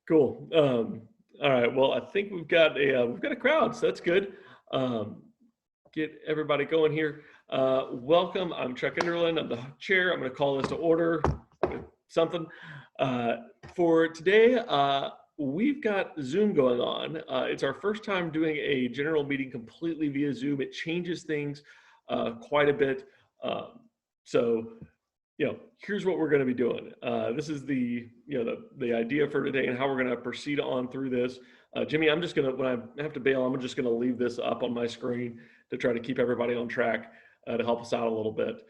Cool. All right. Well, I think we've got a crowd, so that's good. Um, get everybody going here. Welcome. I'm Chuck Enderlin. I'm the chair. I'm going to call this to order. Something for today. We've got Zoom going on. It's our first time doing a general meeting completely via Zoom. It changes things quite a bit. So here's what we're going to be doing. This is the idea for today and how we're going to proceed on through this. Jimmy, I'm just going to, when I have to bail, I'm just going to leave this up on my screen to try to keep everybody on track to help us out a little bit.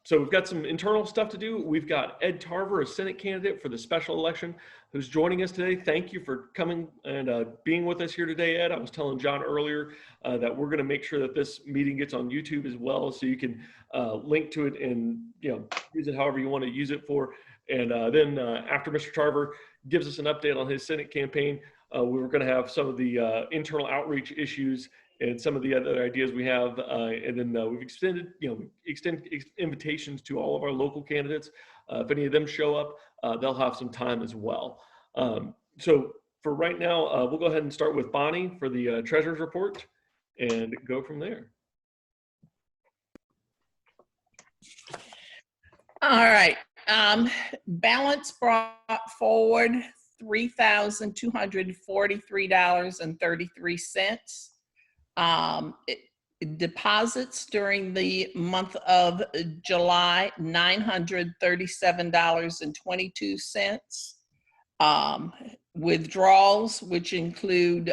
So we've got some internal stuff to do. We've got Ed Tarver, a Senate candidate for the special election, who's joining us today. Thank you for coming and being with us here today, Ed. I was telling John earlier that we're going to make sure that this meeting gets on YouTube as well, so you can link to it and use it however you want to use it for. And then after Mr. Tarver gives us an update on his Senate campaign, we were going to have some of the internal outreach issues and some of the other ideas we have, and then we've extended invitations to all of our local candidates. If any of them show up, they'll have some time as well. So for right now, we'll go ahead and start with Bonnie for the treasurer's report and go from there. All right. Balance brought forward $3,243.33. Deposits during the month of July, $937.22. Withdrawals, which include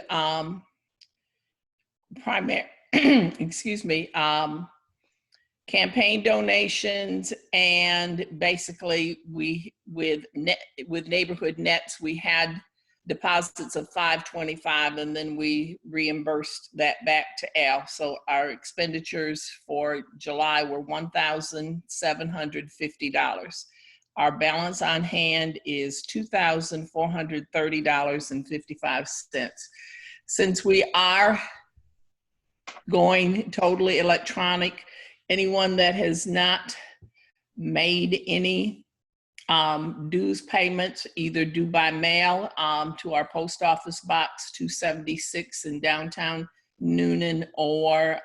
campaign donations, and basically with neighborhood Netz, we had deposits of $525, and then we reimbursed that back to Al. So our expenditures for July were $1,750. Our balance on hand is $2,430.55. Since we are going totally electronic, anyone that has not made any dues payments, either due by mail to our post office box 276 in downtown Noonan, or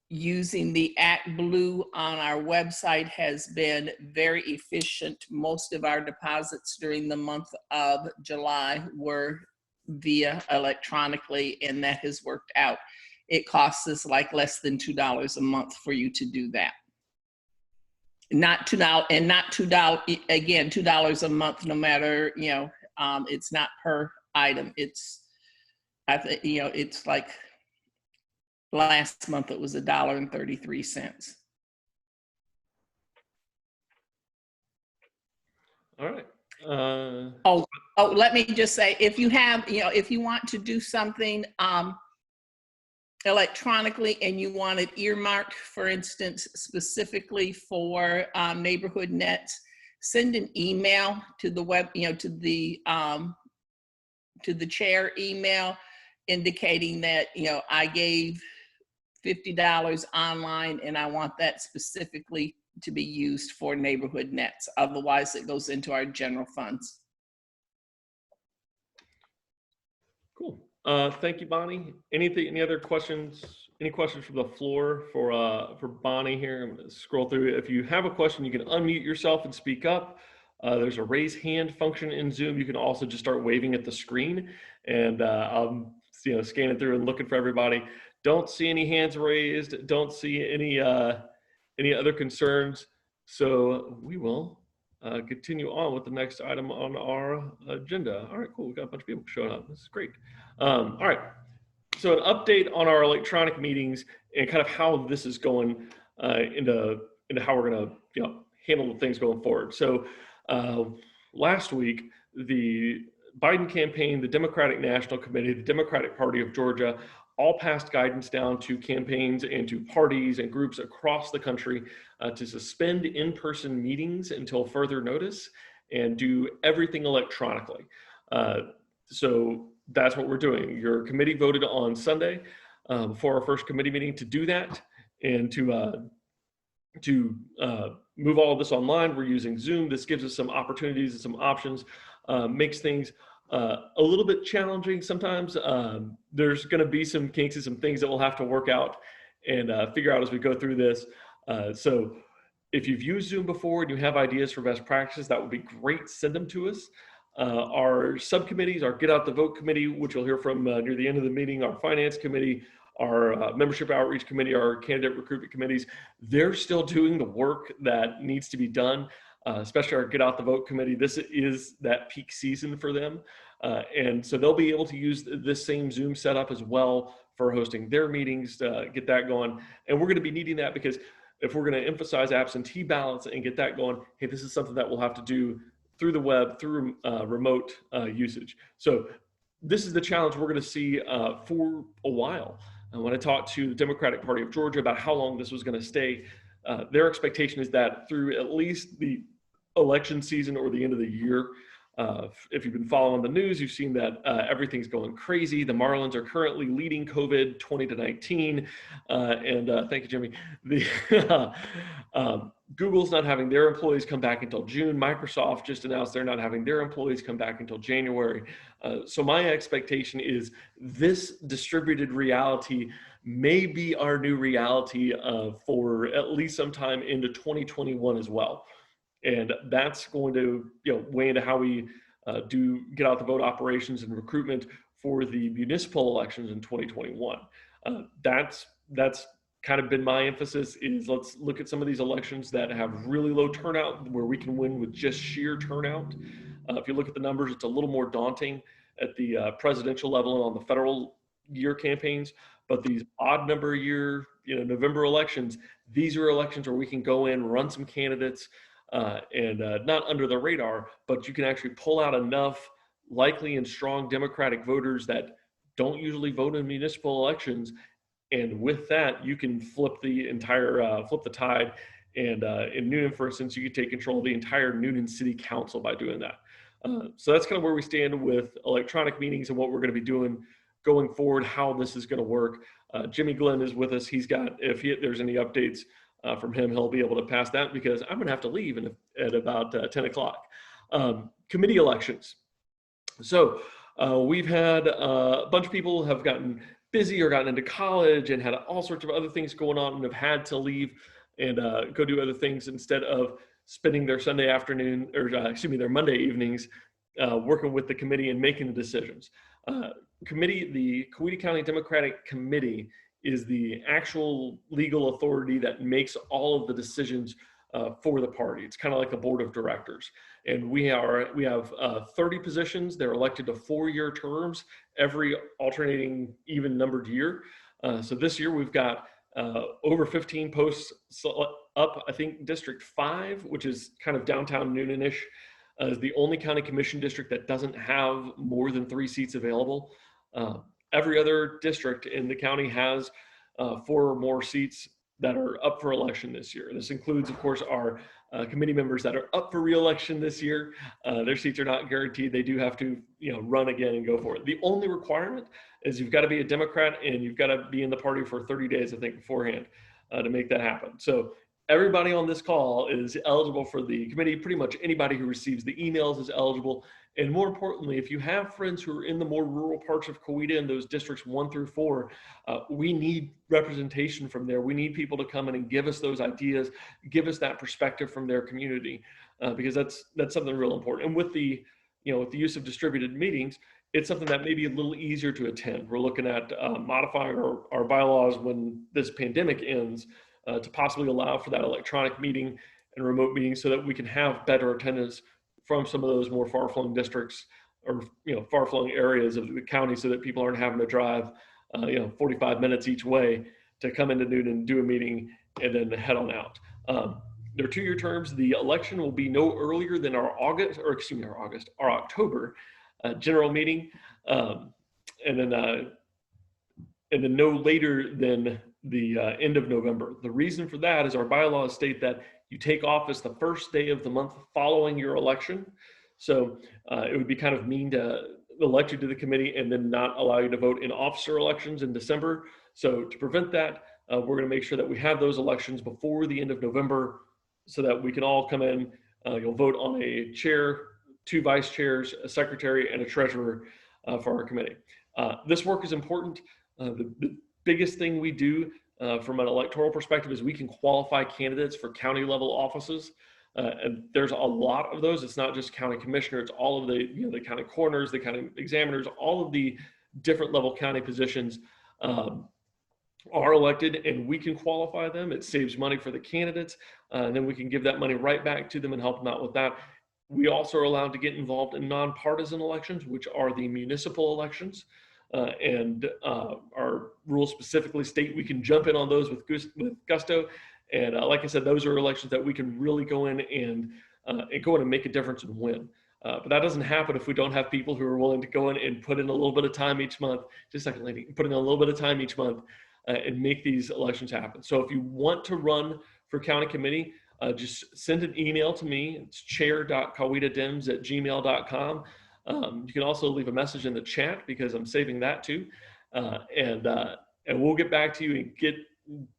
using the Act Blue on our website, has been very efficient. Most of our deposits during the month of July were via electronically, and that has worked out. It costs us like less than $2 a month for you to do that. Not $2, and not $2, again, $2 a month, no matter, it's not per item. It's, I think, it's like last month it was $1.33. All right. Oh, let me just say, if you have, if you want to do something electronically and you want it earmarked, for instance, specifically for neighborhood Netz, send an email to the web, to the chair email, indicating that I gave $50 online and I want that specifically to be used for neighborhood Netz. Otherwise, it goes into our general funds. Cool. Thank you, Bonnie. Any other questions? Any questions from the floor for Bonnie here? I'm going to scroll through. If you have a question, you can unmute yourself and speak up. There's a raise hand function in Zoom. You can also just start waving at the screen, and I'm scanning through and looking for everybody. Don't see any hands raised. Don't see any other concerns. So we will continue on with the next item on our agenda. All right, cool. We got a bunch of people showing up. This is great. All right. So an update on our electronic meetings and kind of how this is going into how we're going to handle the things going forward. So last week, the Biden campaign, the Democratic National Committee, the Democratic Party of Georgia, all passed guidance down to campaigns and to parties and groups across the country to suspend in-person meetings until further notice and do everything electronically. So that's what we're doing. Your committee voted on Sunday before our first committee meeting to do that and to to move all of this online. We're using Zoom. This gives us some opportunities and some options, makes things a little bit challenging sometimes. There's going to be some kinks and some things that we'll have to work out and figure out as we go through this. So if you've used Zoom before and you have ideas for best practices, that would be great. Send them to us. Our subcommittees, our Get Out the Vote committee, which you'll hear from near the end of the meeting, our finance committee, our membership outreach committee, our candidate recruitment committees, they're still doing the work that needs to be done, especially our Get Out the Vote committee. This is that peak season for them. And so they'll be able to use this same Zoom setup as well for hosting their meetings to get that going. And we're going to be needing that because if we're going to emphasize absentee ballots and get that going, hey, this is something that we'll have to do through the web, through remote usage. So this is the challenge we're going to see for a while. And when I talked to the Democratic Party of Georgia about how long this was going to stay, their expectation is that through at least the election season or the end of the year. If you've been following the news, you've seen that everything's going crazy. The Marlins are currently leading COVID 20-19. Thank you, Jimmy. Google's not having their employees come back until June. Microsoft just announced they're not having their employees come back until January. So my expectation is this distributed reality may be our new reality for at least sometime into 2021 as well. And that's going to weigh into how we do Get Out the Vote operations and recruitment for the municipal elections in 2021. That's kind of been my emphasis is let's look at some of these elections that have really low turnout where we can win with just sheer turnout. If you look at the numbers, it's a little more daunting at the presidential level and on the federal year campaigns, but these odd number year, November elections, these are elections where we can go in, run some candidates, and not under the radar, but you can actually pull out enough likely and strong Democratic voters that don't usually vote in municipal elections. And with that, you can flip the entire, flip the tide. And in Newnan, for instance, you could take control of the entire Newnan City Council by doing that. So that's kind of where we stand with electronic meetings and what we're going to be doing going forward, how this is going to work. Jimmy Glenn is with us. He's got, if there's any updates, from him, he'll be able to pass that because I'm going to have to leave at about 10 o'clock. Committee elections. So we've had a bunch of people have gotten busy or gotten into college and had all sorts of other things going on and have had to leave and go do other things instead of spending their Sunday afternoon or their Monday evenings working with the committee and making the decisions. The Coweta County Democratic Committee is the actual legal authority that makes all of the decisions for the party. It's kind of like the board of directors. And we have 30 positions. They're elected to 4-year terms every alternating even numbered year. So this year we've got over 15 posts up. I think District 5, which is kind of downtown Newnan-ish, is the only county commission district that doesn't have more than 3 seats available. Every other district in the county has 4 or more seats that are up for election this year. This includes, of course, our committee members that are up for re-election this year. Their seats are not guaranteed. They do have to, run again and go for it. The only requirement is you've got to be a Democrat and you've got to be in the party for 30 days, I think, beforehand to make that happen. So everybody on this call is eligible for the committee. Pretty much anybody who receives the emails is eligible. And more importantly, if you have friends who are in the more rural parts of Coweta in those districts 1 through 4, we need representation from there. We need people to come in and give us those ideas, give us that perspective from their community, because that's something real important. And with the use of distributed meetings, it's something that may be a little easier to attend. We're looking at modifying our bylaws when this pandemic ends to possibly allow for that electronic meeting and remote meeting so that we can have better attendance from some of those more far-flung districts or far-flung areas of the county so that people aren't having to drive 45 minutes each way to come into Newnan, do a meeting, and then head on out. They're 2-year terms. The election will be no earlier than our October general meeting, and then no later than the end of November. The reason for that is our bylaws state that you take office the first day of the month following your election. So it would be kind of mean to elect you to the committee and then not allow you to vote in officer elections in December. So to prevent that, we're going to make sure that we have those elections before the end of November so that we can all come in. You'll vote on a chair, 2 vice chairs, a secretary, and a treasurer for our committee. This work is important. The biggest thing we do from an electoral perspective is we can qualify candidates for county level offices. And there's a lot of those. It's not just county commissioner, it's all of the, the county coroners, the county examiners, all of the different level county positions are elected, and we can qualify them. It saves money for the candidates, and then we can give that money right back to them and help them out with that. We also are allowed to get involved in nonpartisan elections, which are the municipal elections. And our rules specifically state we can jump in on those with gusto. And like I said, those are elections that we can really go in and make a difference and win. But that doesn't happen if we don't have people who are willing to go in and put in a little bit of time each month. Just a second, lady, put in a little bit of time each month and make these elections happen. So if you want to run for county committee, just send an email to me. It's chair.cowetadems@gmail.com. You can also leave a message in the chat because I'm saving that too. And we'll get back to you and get,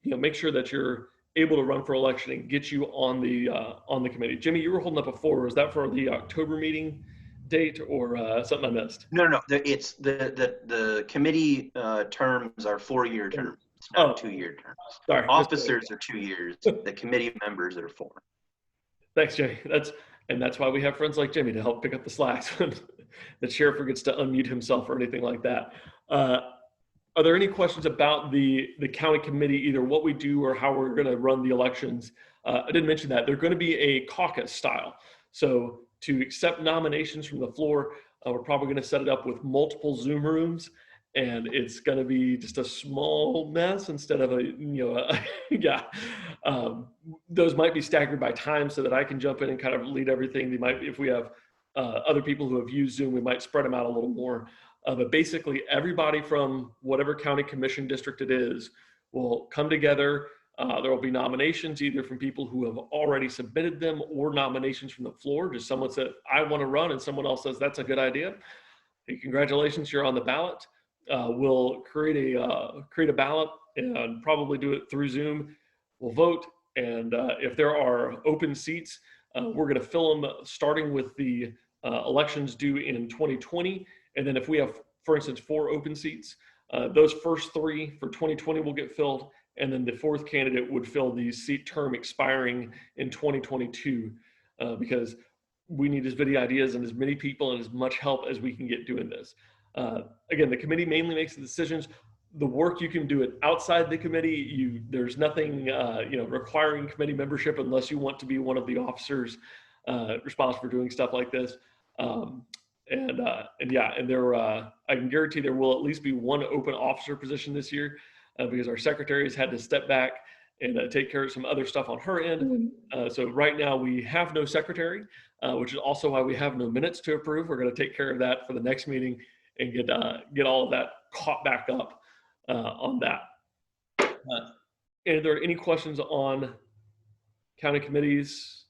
make sure that you're able to run for election and get you on the committee. Jimmy, you were holding up before. Was that for the October meeting date or something I missed? No. It's the committee terms are 4-year terms. It's not 2-year terms. Sorry, officers are 2 years. The committee members are 4. Thanks, Jimmy. That's why we have friends like Jimmy to help pick up the slacks when the chair forgets to unmute himself or anything like that. Are there any questions about the county committee, either what we do or how we're going to run the elections? I didn't mention that. They're going to be a caucus style. So to accept nominations from the floor, we're probably going to set it up with multiple Zoom rooms, and it's going to be just a small mess instead of those might be staggered by time so that I can jump in and kind of lead everything. They might be, if we have other people who have used Zoom, we might spread them out a little more. But basically everybody from whatever county commission district it is will come together. There will be nominations either from people who have already submitted them or nominations from the floor. Just someone said, I want to run, and someone else says, that's a good idea. Hey, congratulations, you're on the ballot. We'll create a ballot and probably do it through Zoom. We'll vote. And if there are open seats, we're going to fill them starting with the elections due in 2020. And then if we have, for instance, 4 open seats, those first 3 for 2020 will get filled. And then the 4th candidate would fill the seat term expiring in 2022 because we need as many ideas and as many people and as much help as we can get doing this. Again, the committee mainly makes the decisions. The work, you can do it outside the committee. There's nothing requiring committee membership unless you want to be one of the officers responsible for doing stuff like this. And there, I can guarantee there will at least be 1 open officer position this year because our secretary has had to step back and take care of some other stuff on her end. So right now we have no secretary, which is also why we have no minutes to approve. We're going to take care of that for the next meeting and get all of that caught back up on that. And are there any questions on county committees,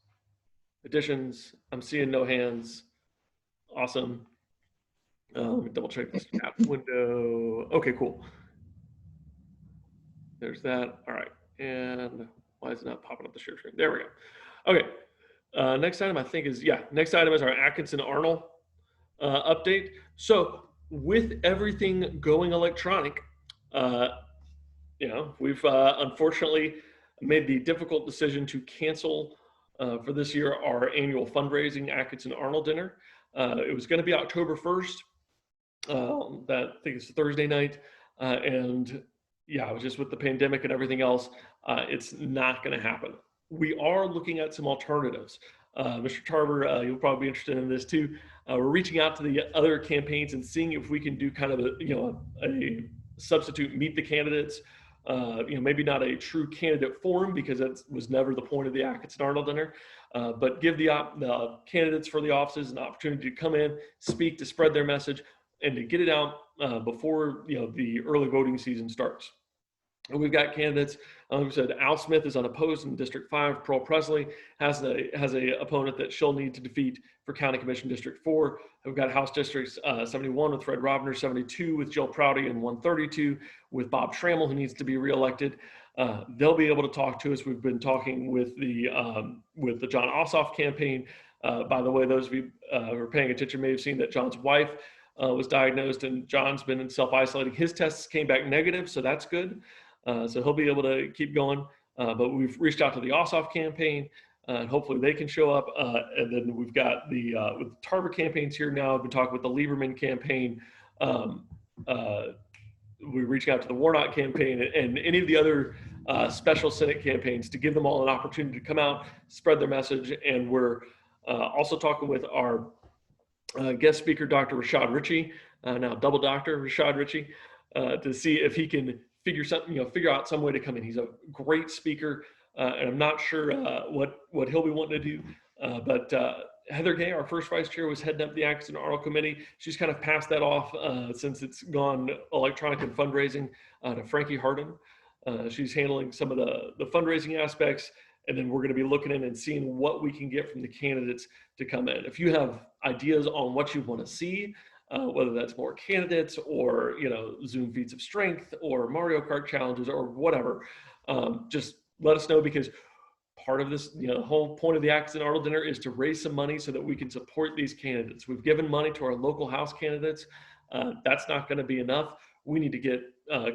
additions? I'm seeing no hands. Awesome. Let me double check this chat window. Okay, cool. There's that. All right. And why is it not popping up the share screen? There we go. Okay. Next item I think is, next item is our Atkinson-Arnall update. So with everything going electronic, we've unfortunately made the difficult decision to cancel for this year our annual fundraising Atkinson-Arnall dinner. It was going to be October 1st. That I think it's Thursday night. It was just with the pandemic and everything else, it's not going to happen. We are looking at some alternatives. Mr. Tarver, you'll probably be interested in this too. We're reaching out to the other campaigns and seeing if we can do kind of a substitute meet the candidates. Maybe not a true candidate forum because that was never the point of the Atkinson-Arnall dinner, but give the candidates for the offices an opportunity to come in, speak, to spread their message, and to get it out before the early voting season starts. And we've got candidates. We said Al Smith is unopposed in District 5. Pearl Presley has a opponent that she'll need to defeat for County Commission District 4. We've got House Districts 71 with Fred Robner, 72 with Jill Prouty, and 132 with Bob Schrammel, who needs to be reelected. they'll be able to talk to us. We've been talking with the John Ossoff campaign. By the way, those of you who are paying attention may have seen that John's wife was diagnosed, and John's been self-isolating. His tests came back negative, so that's good. So he'll be able to keep going. But we've reached out to the Ossoff campaign, and hopefully they can show up. And then we've got with the Tarver campaigns here now. I've been talking with the Lieberman campaign. We're reaching out to the Warnock campaign and any of the other special Senate campaigns to give them all an opportunity to come out, spread their message. And we're also talking with our guest speaker, Dr. Rashad Ritchie, now double Dr. Rashad Ritchie, to see if he can figure out some way to come in. He's a great speaker, and I'm not sure what he'll be wanting to do, but Heather Gay, our first vice chair, was heading up the Atkinson-Arnall committee. She's kind of passed that off since it's gone electronic and fundraising to Frankie Hardin. She's handling some of the fundraising aspects, and then we're going to be looking in and seeing what we can get from the candidates to come in. If you have ideas on what you want to see, whether that's more candidates or Zoom feats of strength or Mario Kart challenges or whatever, just let us know, because part of this, the whole point of the Atkinson-Arnall dinner is to raise some money so that we can support these candidates. We've given money to our local House candidates. That's not going to be enough. We need to get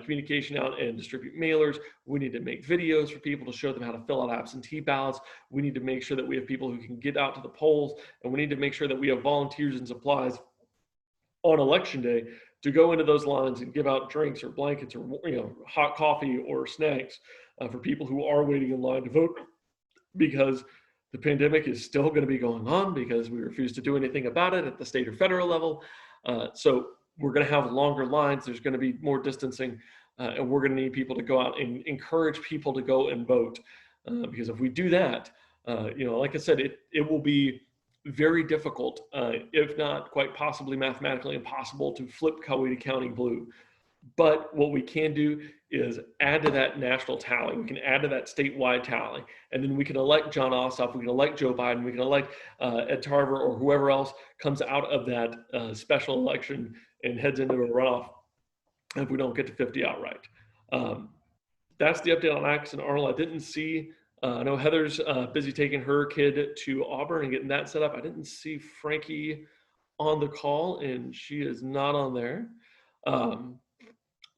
communication out and distribute mailers. We need to make videos for people to show them how to fill out absentee ballots. We need to make sure that we have people who can get out to the polls, and we need to make sure that we have volunteers and supplies on election day to go into those lines and give out drinks or blankets or hot coffee or snacks for people who are waiting in line to vote, because the pandemic is still going to be going on because we refuse to do anything about it at the state or federal level. So we're going to have longer lines. There's going to be more distancing, and we're going to need people to go out and encourage people to go and vote. Because if we do that, like I said, it will be very difficult, if not quite possibly mathematically impossible, to flip Coweta County blue. But what we can do is add to that national tally. We can add to that statewide tally, and then we can elect John Ossoff, we can elect Joe Biden, we can elect Ed Tarver or whoever else comes out of that special election and heads into a runoff if we don't get to 50 outright. That's the update on Atkinson-Arnall. I didn't see, I know Heather's busy taking her kid to Auburn and getting that set up. I didn't see Frankie on the call, and she is not on there.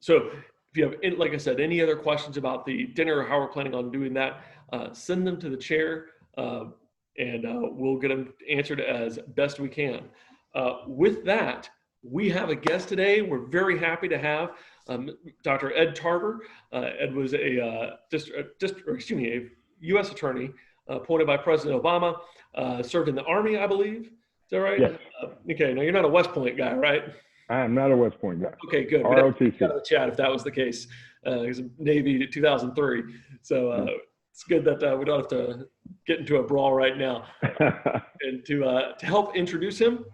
So if you have, like I said, any other questions about the dinner or how we're planning on doing that, send them to the chair, and we'll get them answered as best we can. With that, we have a guest today. We're very happy to have Dr. Ed Tarver. Ed was a U.S. attorney appointed by President Obama, served in the Army, I believe. Is that right? Yes. Okay, now you're not a West Point guy, right? I am not a West Point guy. Okay, good. We'd have to get out of the chat if that was the case. He's a Navy 2003. So it's good that we don't have to get into a brawl right now. And to help introduce him,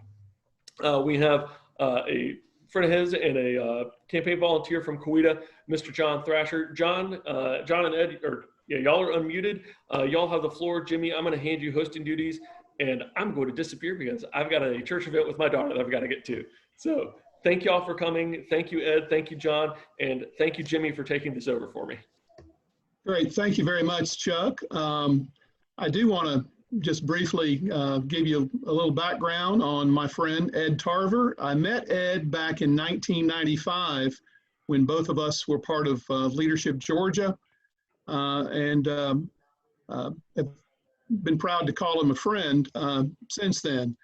we have a friend of his and a campaign volunteer from Coweta, Mr. John Thrasher. John and Ed, y'all are unmuted. Y'all have the floor. Jimmy, I'm going to hand you hosting duties, and I'm going to disappear because I've got a church event with my daughter that I've got to get to. So thank y'all for coming. Thank you, Ed. Thank you, John. And thank you, Jimmy, for taking this over for me. Great. Thank you very much, Chuck. I do want to just briefly give you a little background on my friend, Ed Tarver. I met Ed back in 1995 when both of us were part of Leadership Georgia, and have been proud to call him a friend since then.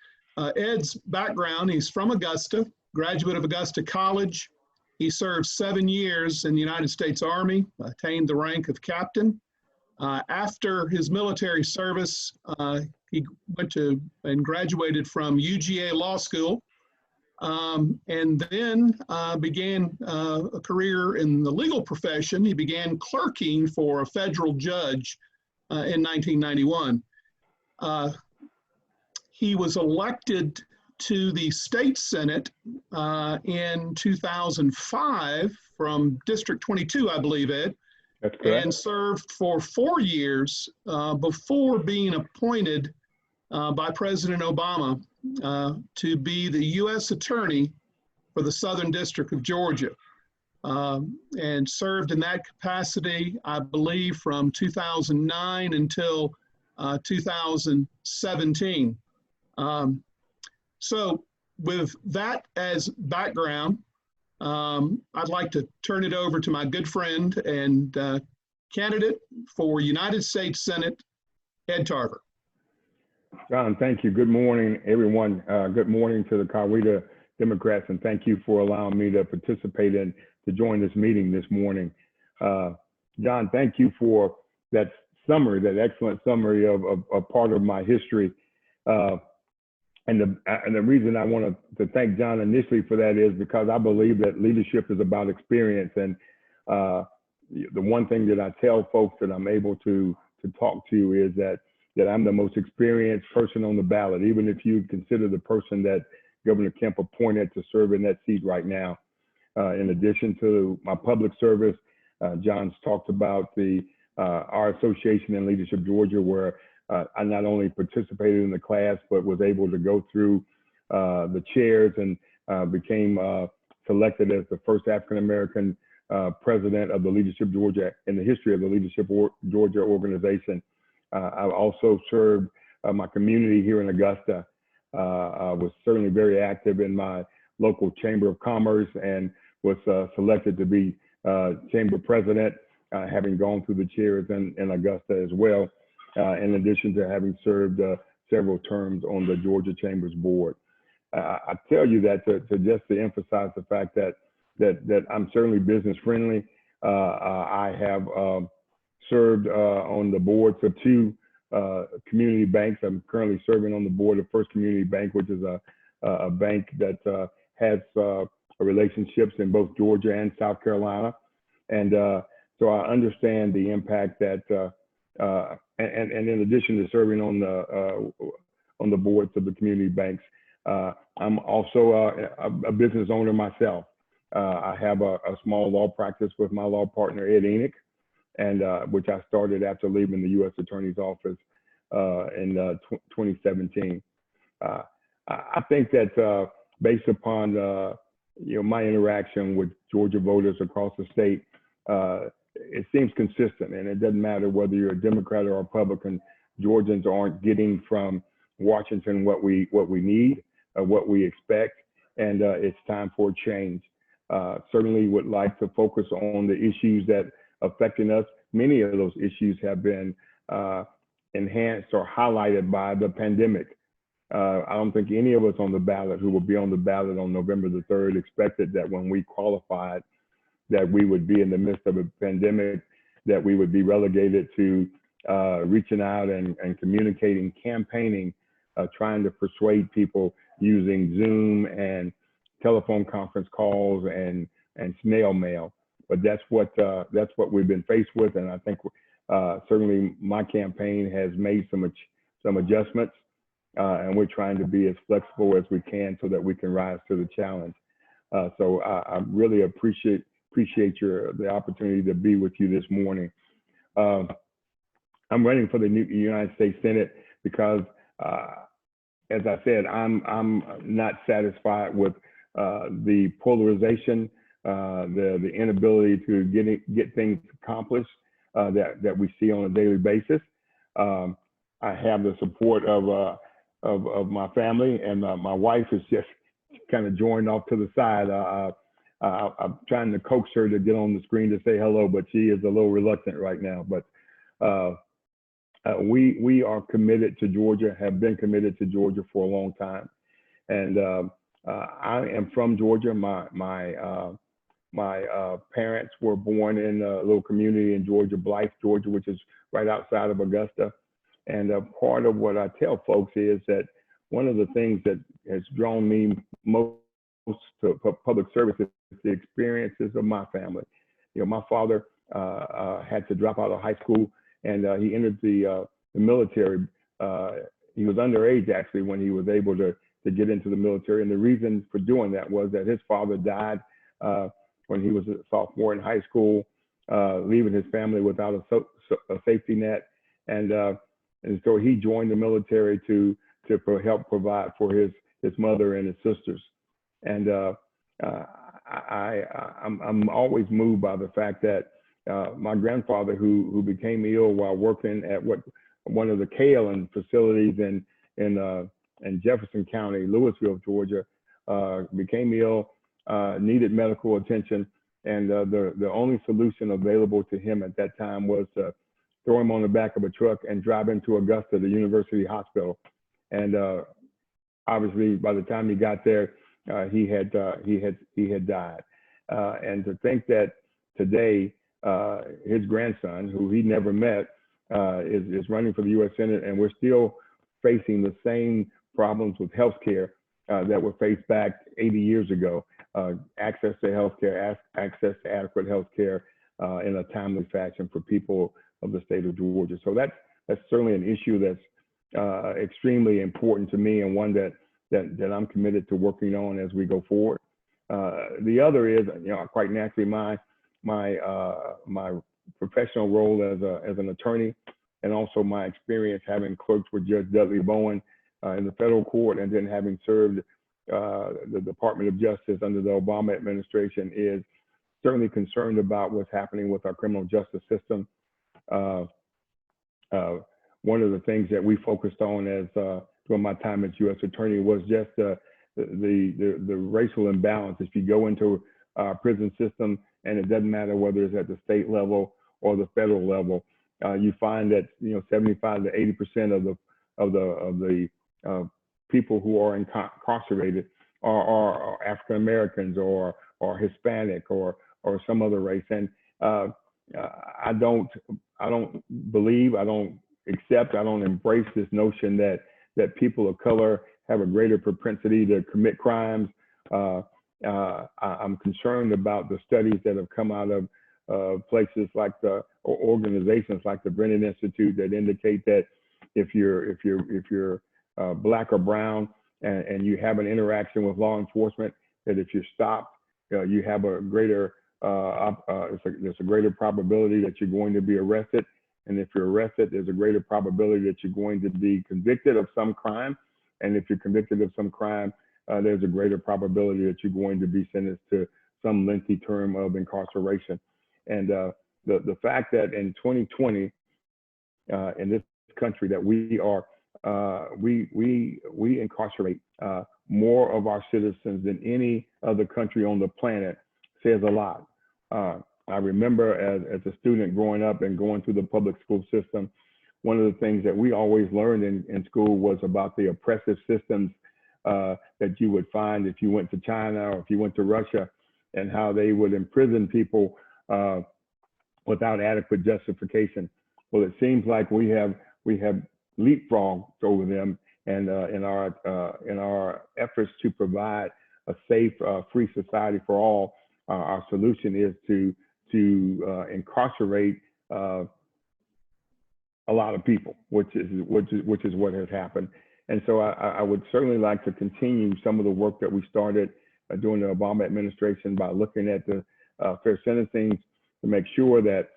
Ed's background, he's from Augusta, graduate of Augusta College. He served 7 years in the United States Army, attained the rank of captain. After his military service, he went to and graduated from UGA Law School, and then began a career in the legal profession. He began clerking for a federal judge in 1991. He was elected to the state senate in 2005 from District 22, I believe, Ed. That's correct. And served for 4 years before being appointed by President Obama to be the U.S. Attorney for the Southern District of Georgia. and served in that capacity, I believe, from 2009 until 2017. So with that as background, I'd like to turn it over to my good friend and candidate for United States Senate, Ed Tarver. John, thank you. Good morning, everyone. Good morning to the Coweta Democrats, and thank you for allowing me to participate in to join this meeting this morning. John, thank you for that summary, that excellent summary of part of my history. And the reason I want to thank John initially for that is because I believe that leadership is about experience. And the one thing that I tell folks that I'm able to talk to is that I'm the most experienced person on the ballot, even if you consider the person that Governor Kemp appointed to serve in that seat right now. In addition to my public service, John's talked about our association in Leadership Georgia, where I not only participated in the class, but was able to go through the chairs and became selected as the first African-American president of the Leadership Georgia in the history of the Leadership Georgia organization. I've also served my community here in Augusta. I was certainly very active in my local Chamber of Commerce and was selected to be Chamber President, having gone through the chairs in Augusta as well, in addition to having served several terms on the Georgia Chamber's board. I tell you that to emphasize the fact that I'm certainly business friendly. I have served on the boards of two community banks. I'm currently serving on the board of First Community Bank, which is a bank that has relationships in both Georgia and South Carolina. And so I understand the impact that, and in addition to serving on the boards of the community banks, I'm also a business owner myself. I have a small law practice with my law partner, Ed Enoch, and which I started after leaving the U.S. Attorney's Office in 2017. I think that based upon my interaction with Georgia voters across the state, it seems consistent, and it doesn't matter whether you're a Democrat or a Republican. Georgians aren't getting from Washington what we need, what we expect, and it's time for change. Certainly would like to focus on the issues that affecting us. Many of those issues have been enhanced or highlighted by the pandemic. I don't think any of us on the ballot who will be on the ballot on November the 3rd expected that when we qualified that we would be in the midst of a pandemic, that we would be relegated to reaching out and communicating, campaigning, trying to persuade people using Zoom and telephone conference calls and snail mail. But that's what we've been faced with, and I think certainly my campaign has made some adjustments, and we're trying to be as flexible as we can so that we can rise to the challenge. So I really appreciate the opportunity to be with you this morning. I'm running for the United States Senate because, as I said, I'm not satisfied with the polarization, the inability to get things accomplished that we see on a daily basis. I have the support of my family, and my wife has just kind of joined off to the side. I'm trying to coax her to get on the screen to say hello, but she is a little reluctant right now. But we are committed to Georgia, have been committed to Georgia for a long time, and I am from Georgia. My parents were born in a little community in Georgia, Blythe, Georgia, which is right outside of Augusta. And part of what I tell folks is that one of the things that has drawn me most to public service is the experiences of my family. My father had to drop out of high school, and he entered the military. He was underage actually when he was able to get into the military. And the reason for doing that was that his father died when he was a sophomore in high school, leaving his family without a safety net. And so he joined the military to help provide for his mother and his sisters. And I'm always moved by the fact that my grandfather, who became ill while working at one of the Kaelin facilities in Jefferson County, Louisville, Georgia, became ill, needed medical attention, and the only solution available to him at that time was to throw him on the back of a truck and drive him to Augusta, the University Hospital. And obviously, by the time he got there, he had died. And to think that today his grandson, who he never met, is running for the U.S. Senate, and we're still facing the same problems with healthcare that were faced back 80 years ago. Access to healthcare, access to adequate healthcare in a timely fashion for people of the state of Georgia. So that's certainly an issue that's extremely important to me, and one that I'm committed to working on as we go forward. The other is, quite naturally, my professional role as an attorney, and also my experience having clerked with Judge Dudley Bowen in the federal court, and then having served the Department of Justice under the Obama administration, is certainly concerned about what's happening with our criminal justice system. One of the things that we focused on as during my time as U.S. Attorney was just the racial imbalance. If you go into our prison system, and it doesn't matter whether it's at the state level or the federal level, you find that 75 to 80% of the people who are incarcerated are African Americans or Hispanic or some other race. And I don't believe, I don't accept, I don't embrace this notion that people of color have a greater propensity to commit crimes. I'm concerned about the studies that have come out of places like or organizations like the Brennan Institute that indicate that if you're black or brown and you have an interaction with law enforcement, that if you're stopped, you have a greater there's a greater probability that you're going to be arrested. And if you're arrested, there's a greater probability that you're going to be convicted of some crime. And if you're convicted of some crime, there's a greater probability that you're going to be sentenced to some lengthy term of incarceration. And the fact that in 2020, in this country, that we incarcerate more of our citizens than any other country on the planet says a lot. I remember as a student growing up and going through the public school system, one of the things that we always learned in school was about the oppressive systems that you would find if you went to China or if you went to Russia, and how they would imprison people without adequate justification. Well, it seems like we have leapfrogged over them, and in our efforts to provide a safe, free society for all, our solution is to incarcerate a lot of people, which is what has happened. And so I would certainly like to continue some of the work that we started during the Obama administration by looking at the fair sentencing to make sure that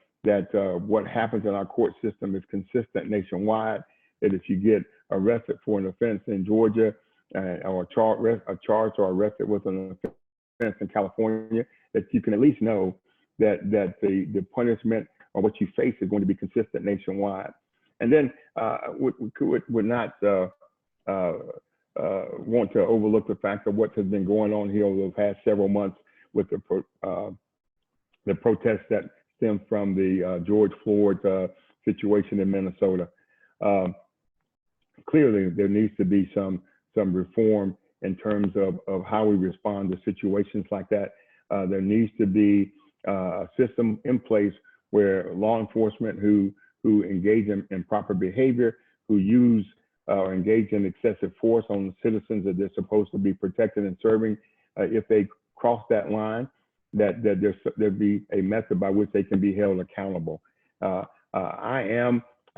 what happens in our court system is consistent nationwide. That if you get arrested for an offense in Georgia or charged or arrested with an offense in California, that you can at least know that the punishment or what you face is going to be consistent nationwide. And then would not want to overlook the fact of what has been going on here over the past several months with the protests that stem from the George Floyd situation in Minnesota. Clearly, there needs to be some reform in terms of how we respond to situations like that. There needs to be a system in place where law enforcement who engage in improper behavior, who use or engage in excessive force on citizens that they're supposed to be protecting and serving, if they cross that line, that there'd be a method by which they can be held accountable.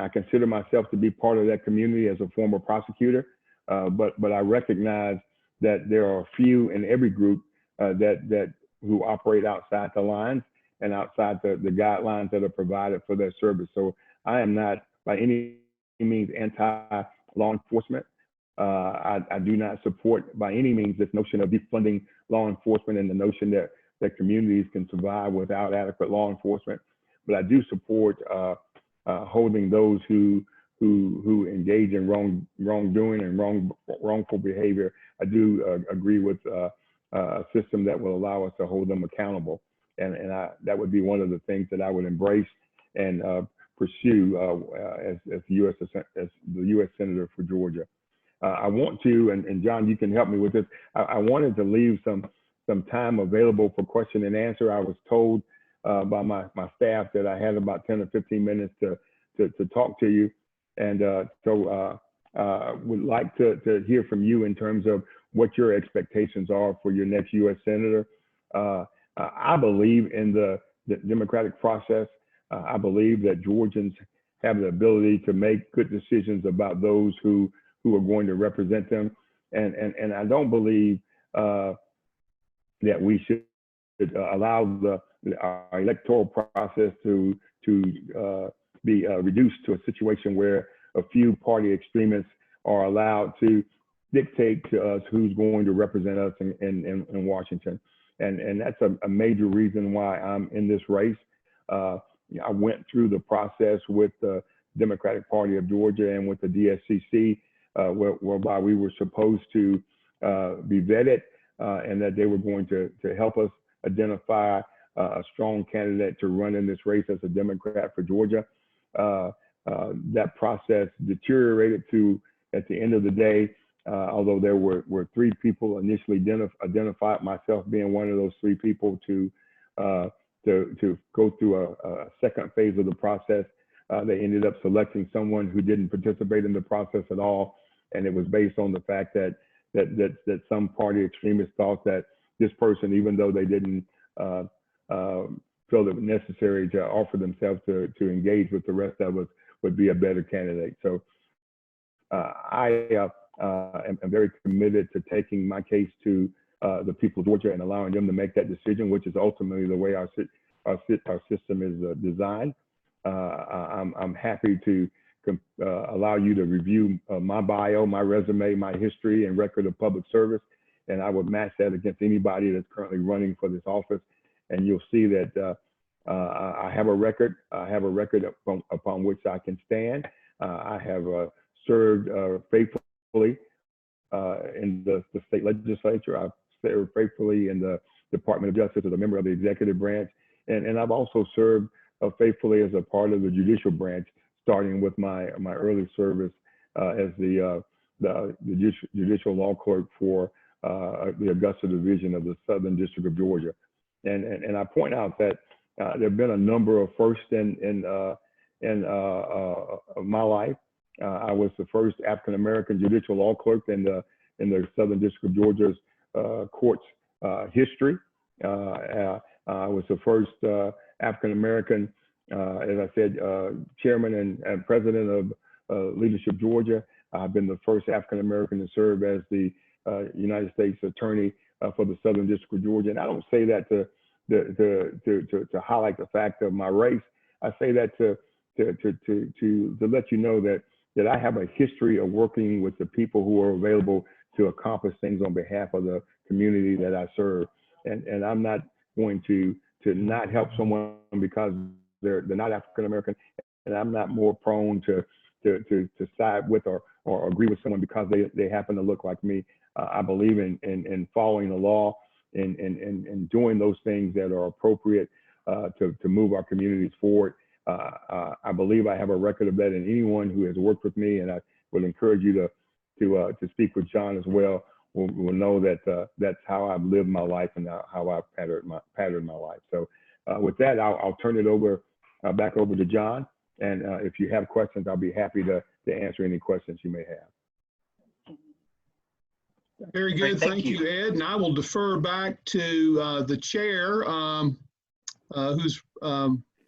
I consider myself to be part of that community as a former prosecutor, but I recognize that there are a few in every group who operate outside the lines and outside the guidelines that are provided for their service. So I am not by any means anti-law enforcement. I do not support by any means this notion of defunding law enforcement and the notion that that communities can survive without adequate law enforcement. But I do support holding those who engage in wrongdoing and wrongful behavior. I do agree with a system that will allow us to hold them accountable, and that would be one of the things that I would embrace and pursue as the U.S. Senator for Georgia. I want to, and John, you can help me with this. I wanted to leave some time available for question and answer. I was told by my staff that I had about 10 or 15 minutes to talk to you, and so would like to hear from you in terms of what your expectations are for your next U.S. Senator. I believe in the democratic process. I believe that Georgians have the ability to make good decisions about those who are going to represent them, and I don't believe that we should allow our electoral process to be reduced to a situation where a few party extremists are allowed to dictate to us who's going to represent us in Washington, and that's a major reason why I'm in this race. I went through the process with the Democratic Party of Georgia and with the DSCC, whereby we were supposed to be vetted, and that they were going to help us identify a strong candidate to run in this race as a Democrat for Georgia. That process deteriorated to, at the end of the day, although there were 3 people initially identified, myself being one of those 3 people, to go through a second phase of the process. They ended up selecting someone who didn't participate in the process at all, and it was based on the fact that some party extremists thought that this person, even though they didn't feel it necessary to offer themselves to engage with the rest of us, would be a better candidate. So I am very committed to taking my case to the people of Georgia and allowing them to make that decision, which is ultimately the way our system is designed. I'm happy to allow you to review my bio, my resume, my history and record of public service, and I would match that against anybody that's currently running for this office. And you'll see that I have a record. I have a record upon which I can stand. I have served faithfully in the state legislature. I've served faithfully in the Department of Justice as a member of the executive branch, and I've also served faithfully as a part of the judicial branch, starting with my early service as the judicial law clerk for the Augusta Division of the Southern District of Georgia. And I point out that there have been a number of firsts in my life. I was the first African-American judicial law clerk in the Southern District of Georgia's courts history. I was the first African-American, as I said, chairman and president of Leadership Georgia. I've been the first African-American to serve as the United States Attorney for the Southern District of Georgia. And I don't say that to highlight the fact of my race. I say that to let you know that I have a history of working with the people who are available to accomplish things on behalf of the community that I serve. And I'm not going to not help someone because they're not African American, and I'm not more prone to side with or agree with someone because they happen to look like me. I believe in following the law and doing those things that are appropriate to move our communities forward. I believe I have a record of that, and anyone who has worked with me, and I would encourage you to speak with John as well, will know that that's how I've lived my life and how I've patterned my life. So with that, I'll turn it back over to John. And if you have questions, I'll be happy to answer any questions you may have. Very good. Thank you, Ed. And I will defer back to the chair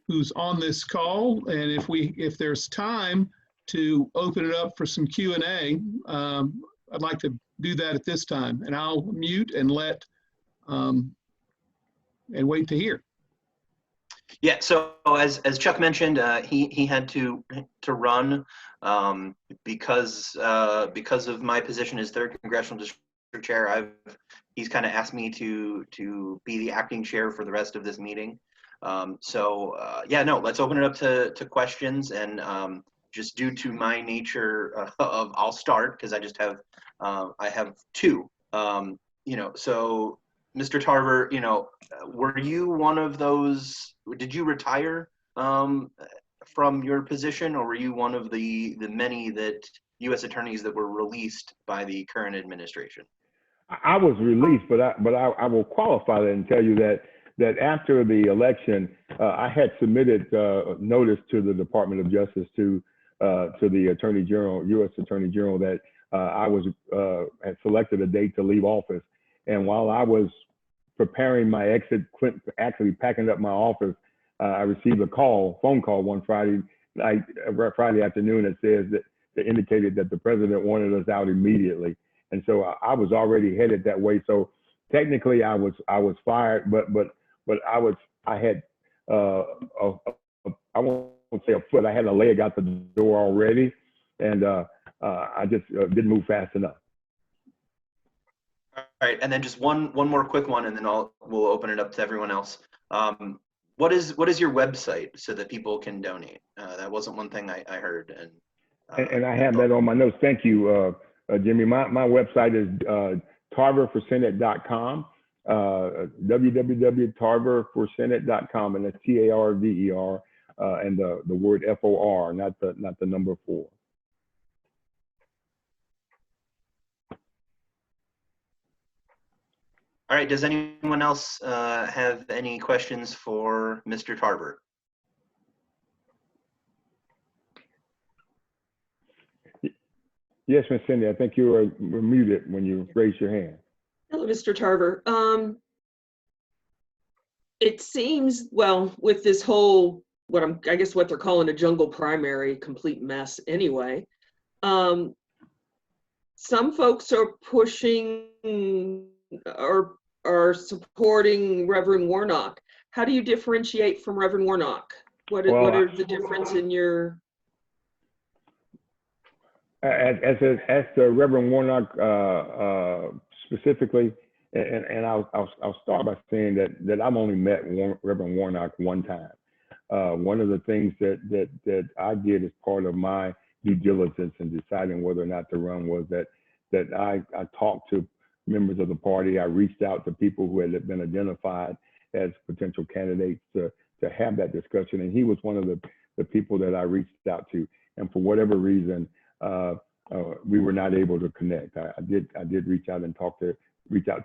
who's on this call. And if there's time to open it up for some Q&A, I'd like to do that at this time. And I'll mute and and wait to hear. Yeah, so as Chuck mentioned, he had to run because of my position as 3rd Congressional District Chair. I've he's kind of asked me to be the acting chair for the rest of this meeting. Yeah, no, let's open it up to questions, and just due to my nature of, I'll start because I just have, I have two. So Mr. Tarver, were you one of those, did you retire from your position, or were you one of the many U.S. attorneys that were released by the current administration? I was released, but I will qualify that and tell you that after the election, I had submitted notice to the Department of Justice to the Attorney General, U.S. Attorney General, that I had selected a date to leave office. And while I was preparing my exit, actually packing up my office, I received a phone call one Friday afternoon that indicated that the president wanted us out immediately. And so I was already headed that way. So technically I was fired, but I had I won't say a foot. I had a leg out the door already, and I just didn't move fast enough. All right, and then just one more quick one, and then we'll open it up to everyone else. What is your website so that people can donate? That wasn't one thing I heard, and I have that on my notes. Thank you, Jimmy. My website is tarverforsenate.com. www.tarverforsenate.com, and that's TARVER, and the word FOR, not the number 4. All right. Does anyone else have any questions for Mr. Tarver? Yes, Ms. Cindy. I think you were muted when you raised your hand. Hello, Mr. Tarver. It seems, well, with this whole, I guess what they're calling a jungle primary, complete mess anyway, some folks are pushing or are supporting Reverend Warnock. How do you differentiate from Reverend Warnock? What are the difference in your? As to Reverend Warnock specifically, and I'll start by saying that I've only met Reverend Warnock one time. One of the things that I did as part of my due diligence in deciding whether or not to run was that I talked to members of the party. I reached out to people who had been identified as potential candidates to have that discussion, and he was one of the people that I reached out to. And for whatever reason, we were not able to connect. I did reach out to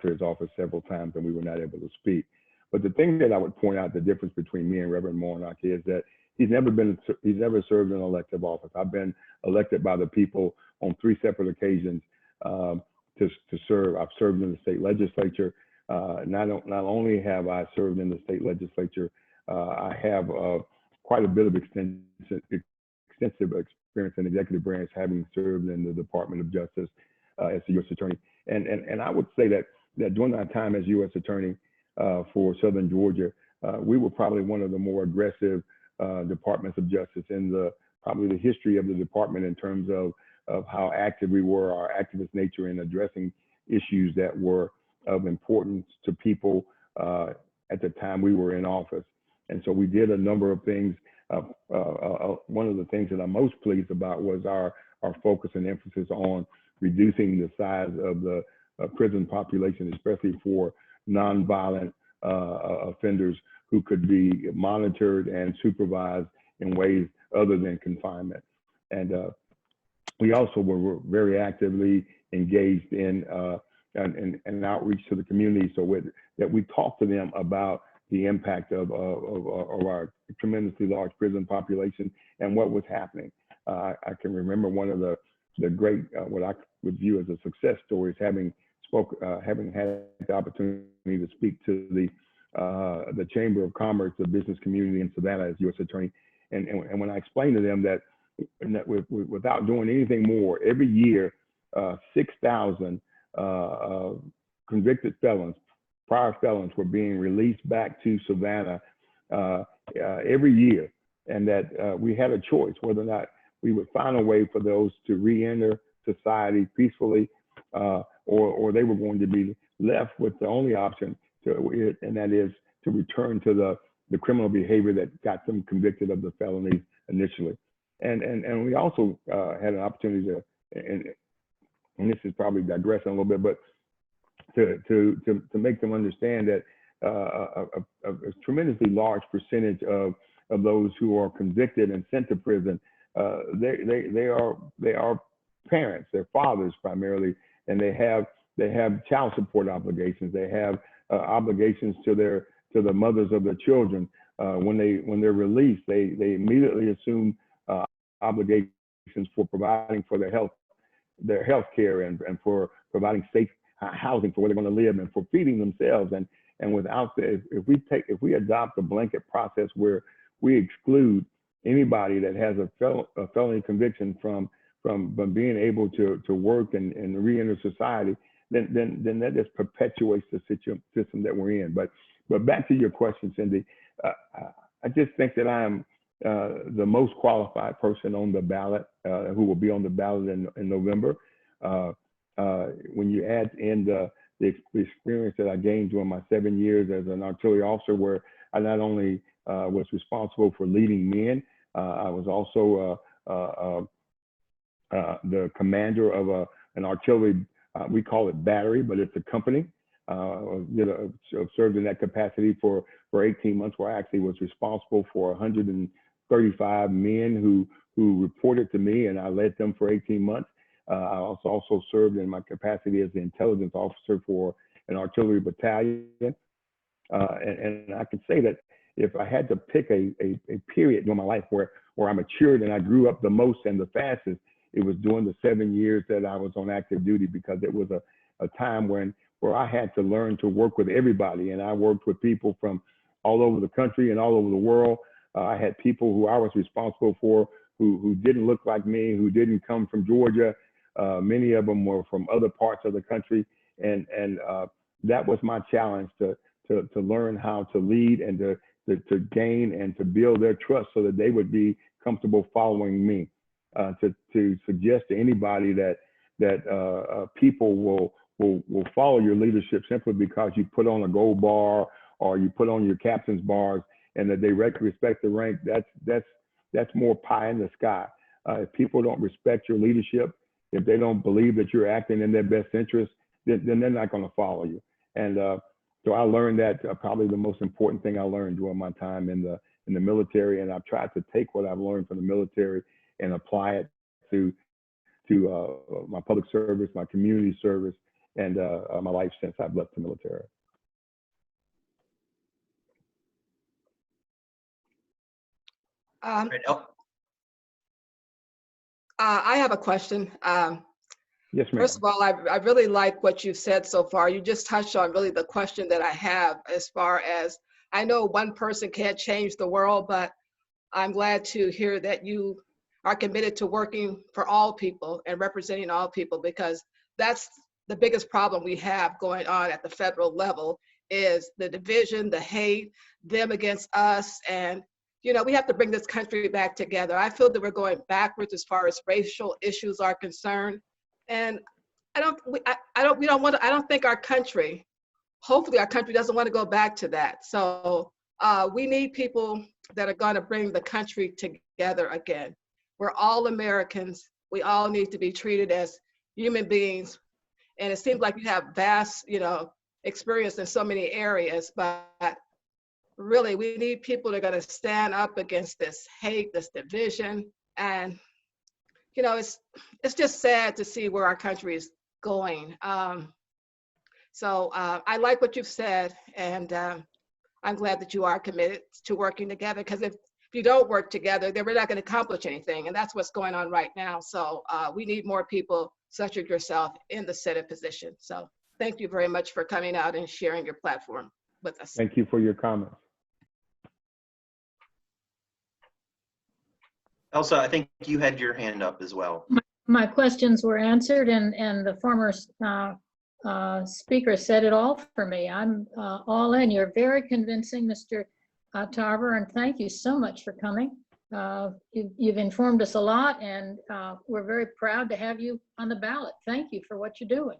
his office several times, and we were not able to speak. But the thing that I would point out, the difference between me and Reverend Warnock, is that he's never served an elective office. I've been elected by the people on 3 separate occasions to serve. I've served in the state legislature. Not only have I served in the state legislature, I have quite a bit of extensive experience in the executive branch, having served in the Department of Justice as the U.S. Attorney. And I would say that during my time as U.S. Attorney for Southern Georgia, we were probably one of the more aggressive departments of justice in probably the history of the department, in terms of how active we were, our activist nature in addressing issues that were of importance to people at the time we were in office. And so we did a number of things. One of the things that I'm most pleased about was our focus and emphasis on reducing the size of the prison population, especially for nonviolent offenders who could be monitored and supervised in ways other than confinement. And we also were very actively engaged in outreach to the community, so that we talked to them about the impact of our tremendously large prison population and what was happening. I can remember one of the great, what I would view as a success stories, having had the opportunity to speak to the Chamber of Commerce, the business community in Savannah as U.S. Attorney. And when I explained to them that without doing anything more, every year, 6,000 convicted felons, prior felons, were being released back to Savannah every year, and that we had a choice whether or not we would find a way for those to re-enter society peacefully, or they were going to be left with the only option and that is to return to the criminal behavior that got them convicted of the felonies initially. And we also had an opportunity to, and this is probably digressing a little bit, but to make them understand that a tremendously large percentage of those who are convicted and sent to prison, they are parents, they're fathers primarily, and they have child support obligations. They have obligations to the mothers of their children. When they're released, they immediately assume obligations for providing for their health care and for providing safe housing for where they're going to live and for feeding themselves. And without if we adopt a blanket process where we exclude anybody that has a felony conviction from being able to work and re-enter society, then that just perpetuates the system that we're in. But back to your question, Cindy, I just think that I am the most qualified person on the ballot, who will be on the ballot in November. When you add in the experience that I gained during my 7 years as an artillery officer, where I not only was responsible for leading men, I was also the commander of an artillery, we call it battery, but it's a company. Served in that capacity for 18 months, where I actually was responsible for 135 men who reported to me, and I led them for 18 months. I also served in my capacity as the intelligence officer for an artillery battalion. And I can say that if I had to pick a period in my life where I matured and I grew up the most and the fastest, it was during the 7 years that I was on active duty, because it was a time where I had to learn to work with everybody. And I worked with people from all over the country and all over the world. I had people who I was responsible for who didn't look like me, who didn't come from Georgia. Many of them were from other parts of the country. And that was my challenge, to learn how to lead and to gain and to build their trust so that they would be comfortable following me. To suggest to anybody that people will follow your leadership simply because you put on a gold bar or you put on your captain's bars, and that they respect the rank, that's more pie in the sky. If people don't respect your leadership, if they don't believe that you're acting in their best interest, then they're not going to follow you. And so I learned that probably the most important thing I learned during my time in the military, and I've tried to take what I've learned from the military and apply it to my public service, my community service, and my life since I've left the military. Right, I have a question. Yes, ma'am. First of all, I really like what you've said so far. You just touched on really the question that I have, as far as, I know one person can't change the world, but I'm glad to hear that you are committed to working for all people and representing all people, because that's the biggest problem we have going on at the federal level, is the division, the hate, them against us. And we have to bring this country back together. I feel that we're going backwards as far as racial issues are concerned. And I don't think our country, hopefully our country doesn't want to go back to that. So we need people that are going to bring the country together again. We're all Americans. We all need to be treated as human beings. And it seems like you have vast, experience in so many areas, but really we need people that are going to stand up against this hate, this division. And it's just sad to see where our country is going. So I like what you've said, and I'm glad that you are committed to working together, because if you don't work together, then we're not going to accomplish anything. And that's what's going on right now. So we need more people such as yourself in the Senate position. So thank you very much for coming out and sharing your platform with us. Thank you for your comments. Elsa, I think you had your hand up as well. My questions were answered, and the former speaker said it all for me. I'm all in. You're very convincing, Mr. Tarver, and thank you so much for coming. You've informed us a lot, and we're very proud to have you on the ballot. Thank you for what you're doing.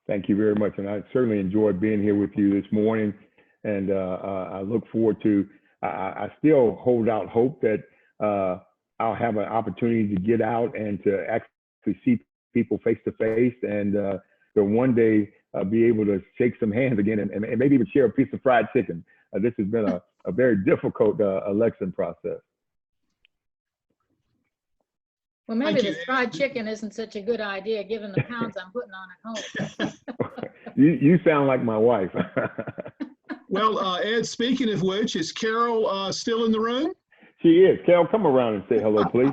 Thank you very much. And I certainly enjoyed being here with you this morning. And I look forward to, I still hold out hope that I'll have an opportunity to get out and to actually see people face to face, and to one day be able to shake some hands again, and maybe even share a piece of fried chicken. This has been a very difficult election process. Well, maybe Thank the you, fried chicken isn't such a good idea, given the pounds I'm putting on at home. You sound like my wife. Well, Ed, speaking of which, is Carol still in the room? She is. Carol, come around and say hello, please.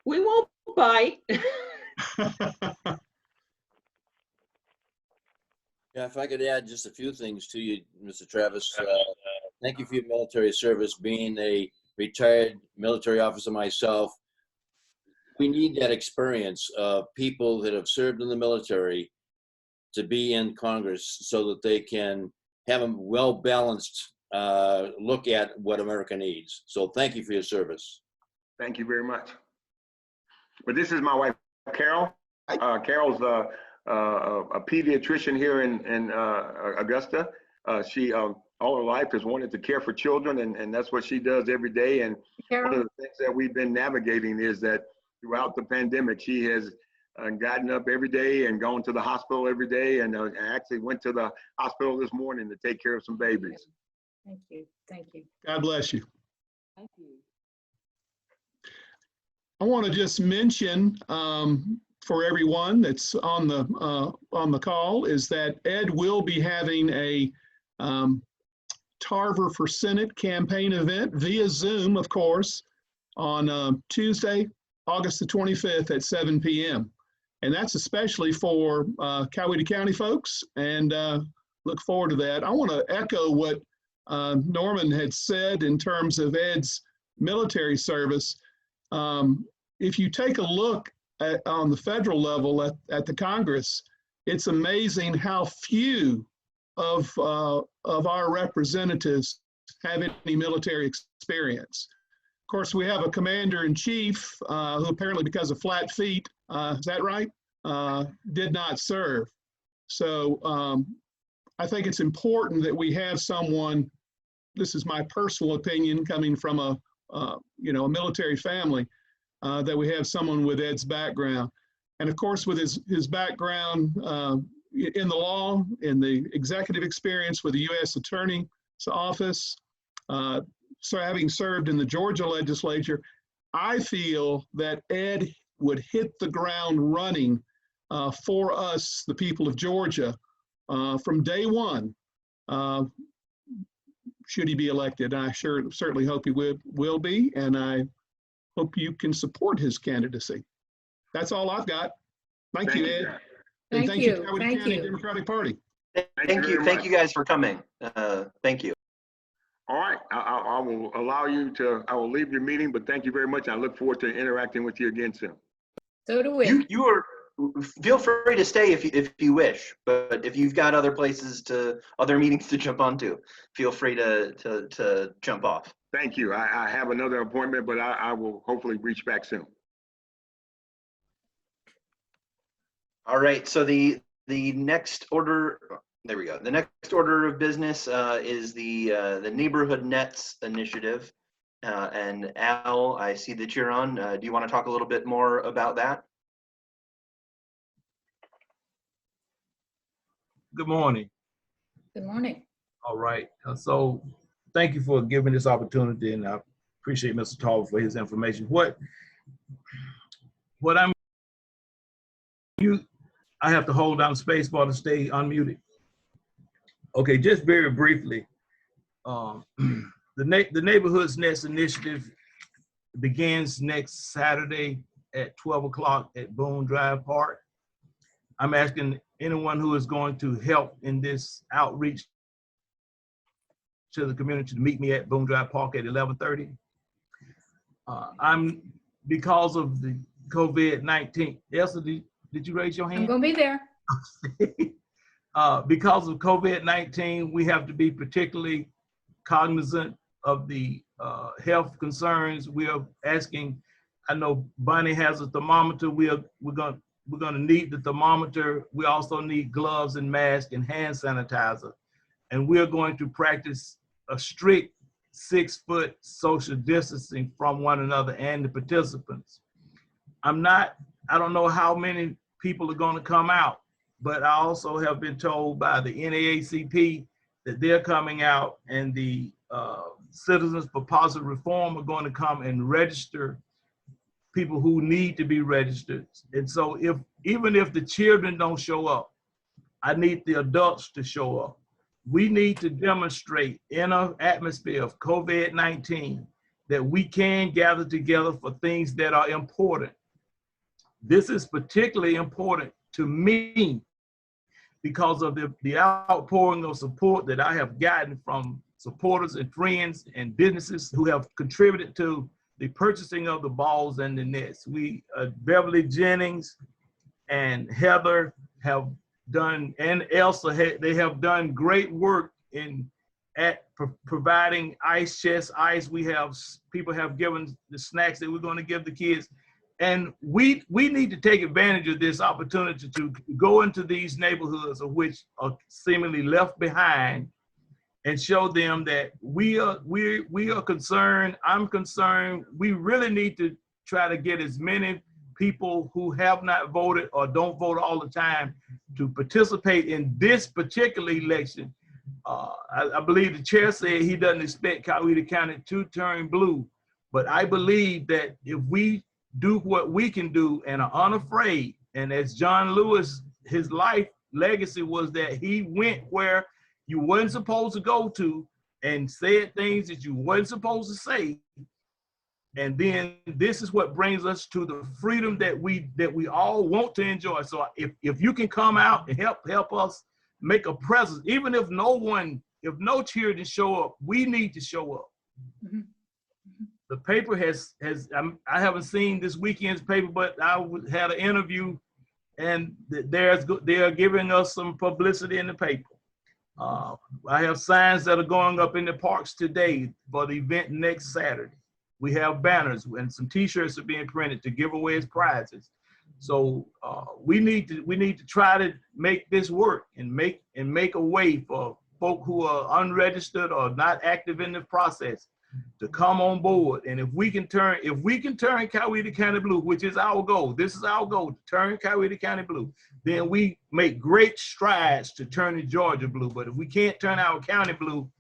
We won't bite. Yeah, if I could add just a few things to you, Mr. Travis. Thank you for your military service. Being a retired military officer myself, we need that experience of people that have served in the military to be in Congress so that they can have a well-balanced look at what America needs. So thank you for your service. Thank you very much. But this is my wife, Carol. Carol's a pediatrician here in Augusta. She all her life has wanted to care for children, and that's what she does every day. And Carol? one of the things that we've been navigating is that throughout the pandemic, she has gotten up every day and gone to the hospital every day, and actually went to the hospital this morning to take care of some babies. Thank you. Thank you. God bless you. Thank you. I want to just mention for everyone that's on the call is that Ed will be having a Tarver for Senate campaign event via Zoom, of course, on Tuesday, August the 25th at 7 p.m. And that's especially for Coweta County folks, and look forward to that. I want to echo what Norman had said in terms of Ed's military service. If you take a look on the federal level at the Congress, it's amazing how few of our representatives have any military experience. Of course, we have a commander-in-chief who apparently, because of flat feet, is that right? Did not serve. So I think it's important that we have someone, this is my personal opinion coming from a military family, that we have someone with Ed's background. And of course, with his background in the law, in the executive experience with the U.S. Attorney's Office, so having served in the Georgia legislature, I feel that Ed would hit the ground running for us, the people of Georgia, from day one, should he be elected. And I certainly hope he will be, and I hope you can support his candidacy. That's all I've got. Thank you, Ed. And Thank you. Coweta Thank County you. Democratic Party. Thank you. Thank you guys for coming. Thank you. All right, I will allow you to, I will leave your meeting, but thank you very much. I look forward to interacting with you again soon. So do we. You are, feel free to stay if you wish, but if you've got other meetings to jump onto, feel free to jump off. Thank you. I have another appointment, but I will hopefully reach back soon. All right, so the next order, there we go. The next order of business is the Neighborhood Netz initiative. And Al, I see that you're on. Do you want to talk a little bit more about that? Good morning. Good morning. All right. So thank you for giving this opportunity, and I appreciate Mr. Tarver for his information. I have to hold down space bar to stay unmuted. Okay, just very briefly, the Neighborhoods Netz initiative begins next Saturday at 12 o'clock at Boone Drive Park. I'm asking anyone who is going to help in this outreach to the community to meet me at Boone Drive Park at 11:30. Because of the COVID-19, Elsa, did you raise your hand? I'm gonna be there. Because of COVID-19, we have to be particularly cognizant health concerns. We are asking. I know Bonnie has a thermometer. We're gonna need the thermometer. We also need gloves and masks and hand sanitizer, and we're going to practice a strict 6-foot social distancing from one another and the participants. I don't know how many people are going to come out, but I also have been told by the NAACP that they're coming out, and the Citizens for Positive Reform are going to come and register people who need to be registered. And so even if the children don't show up, I need the adults to show up. We need to demonstrate in an atmosphere of COVID-19 that we can gather together for things that are important. This is particularly important to me because of the outpouring of support that I have gotten from supporters and friends and businesses who have contributed to the purchasing of the balls and the nets. Beverly Jennings and Heather have done, and Elsa, they have done great work at providing ice chest ice. People have given the snacks that we're going to give the kids. And we need to take advantage of this opportunity to go into these neighborhoods of which are seemingly left behind and show them that we are concerned. I'm concerned. We really need to try to get as many people who have not voted or don't vote all the time to participate in this particular election. I believe the chair said he doesn't expect Coweta County to turn blue, but I believe that if we do what we can do and are unafraid, and as John Lewis, his life legacy was that he went where you weren't supposed to go to and said things that you weren't supposed to say. And then this is what brings us to the freedom that we all want to enjoy. So if you can come out and help us make a presence, even if no children show up, we need to show up. Mm-hmm. The paper I haven't seen this weekend's paper, but I had an interview, and they are giving us some publicity in the paper. I have signs that are going up in the parks today for the event next Saturday. We have banners and some T-shirts are being printed to give away as prizes. So we need to try to make this work and make a way for folk who are unregistered or not active in the process to come on board. And if we can turn Coweta County blue, which is our goal, this is our goal, to turn Coweta County blue, then we make great strides to turning Georgia blue. But if we can't turn our county blue,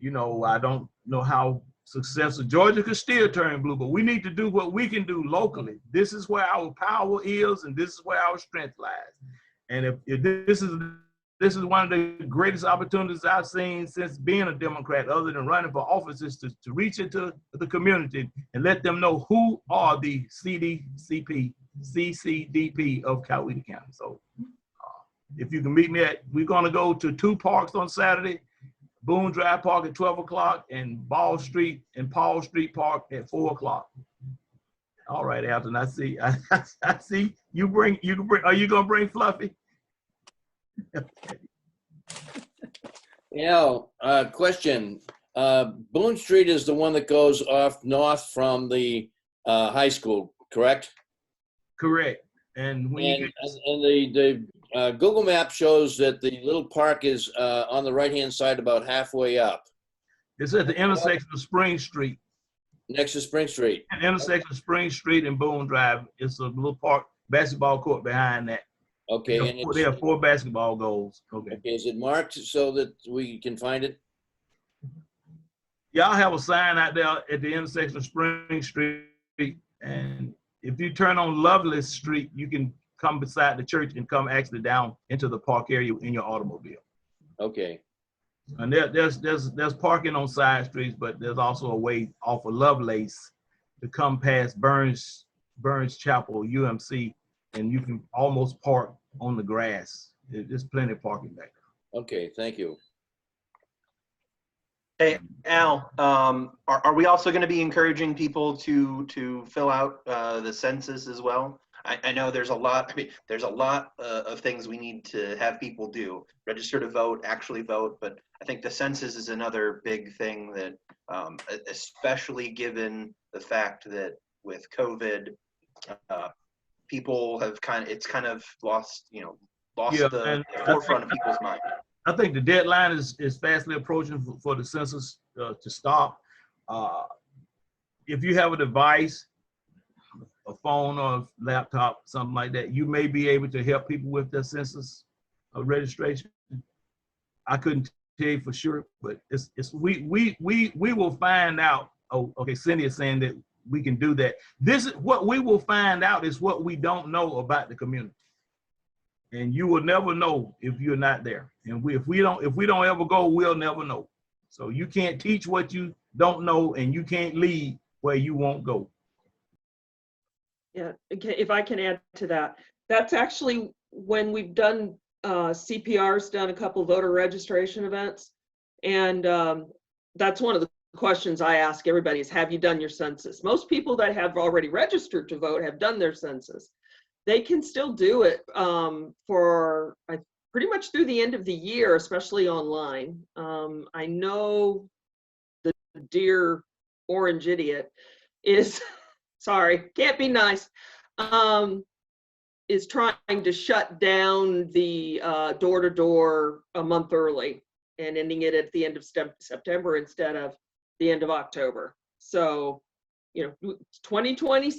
I don't know how successful. Georgia could still turn blue, but we need to do what we can do locally. This is where our power is, and this is where our strength lies. And if this is one of the greatest opportunities I've seen since being a Democrat, other than running for office, is to reach into the community and let them know who are the CCDP of Coweta County. So if you can meet me we're gonna go to 2 parks on Saturday, Boone Drive Park at 12 o'clock and Ball Street and Paul Street Park at 4 o'clock. All right, Alton, I see you are you gonna bring Fluffy? Question. Boone Street is the one that goes off north from the high school, correct? Correct. And the Google map shows that the little park is on the right-hand side, about halfway up. It's at the intersection of Spring Street. Next to Spring Street. At the intersection of Spring Street and Boone Drive. It's a little park, basketball court behind that. Okay. There are 4 basketball goals. Okay. Is it marked so that we can find it? Yeah, I'll have a sign out there at the intersection of Spring Street. And if you turn on Lovelace Street, you can come beside the church and come actually down into the park area in your automobile. Okay. And there's parking on side streets, but there's also a way off of Lovelace to come past Burns Chapel, UMC, and you can almost park on the grass. There's plenty of parking back there. Okay, thank you. Hey, Al, are we also going to be encouraging people to fill out the census as well? I know there's a lot, I mean, there's a lot of things we need to have people do, register to vote, actually vote, but I think the census is another big thing that, especially given the fact that with COVID, people have it's kind of lost, lost Yeah, the and forefront of people's mind. I think the deadline is fastly approaching for the census to stop. If you have a device, a phone or a laptop, something like that, you may be able to help people with their census registration. I couldn't tell you for sure, but we will find out. Oh, okay. Cindy is saying that we can do that. This is what we will find out is what we don't know about the community. And you will never know if you're not there. And if we don't ever go, we'll never know. So you can't teach what you don't know, and you can't lead where you won't go. Yeah, okay, if I can add to that, that's actually when we've done CPR's done a couple voter registration events, and that's one of the questions I ask everybody is, have you done your census? Most people that have already registered to vote have done their census. They can still do it for pretty much through the end of the year, especially online. I know the dear orange idiot is, sorry, can't be nice, is trying to shut down the door-to-door a month early and ending it at the end of September instead of the end of October. So, 2020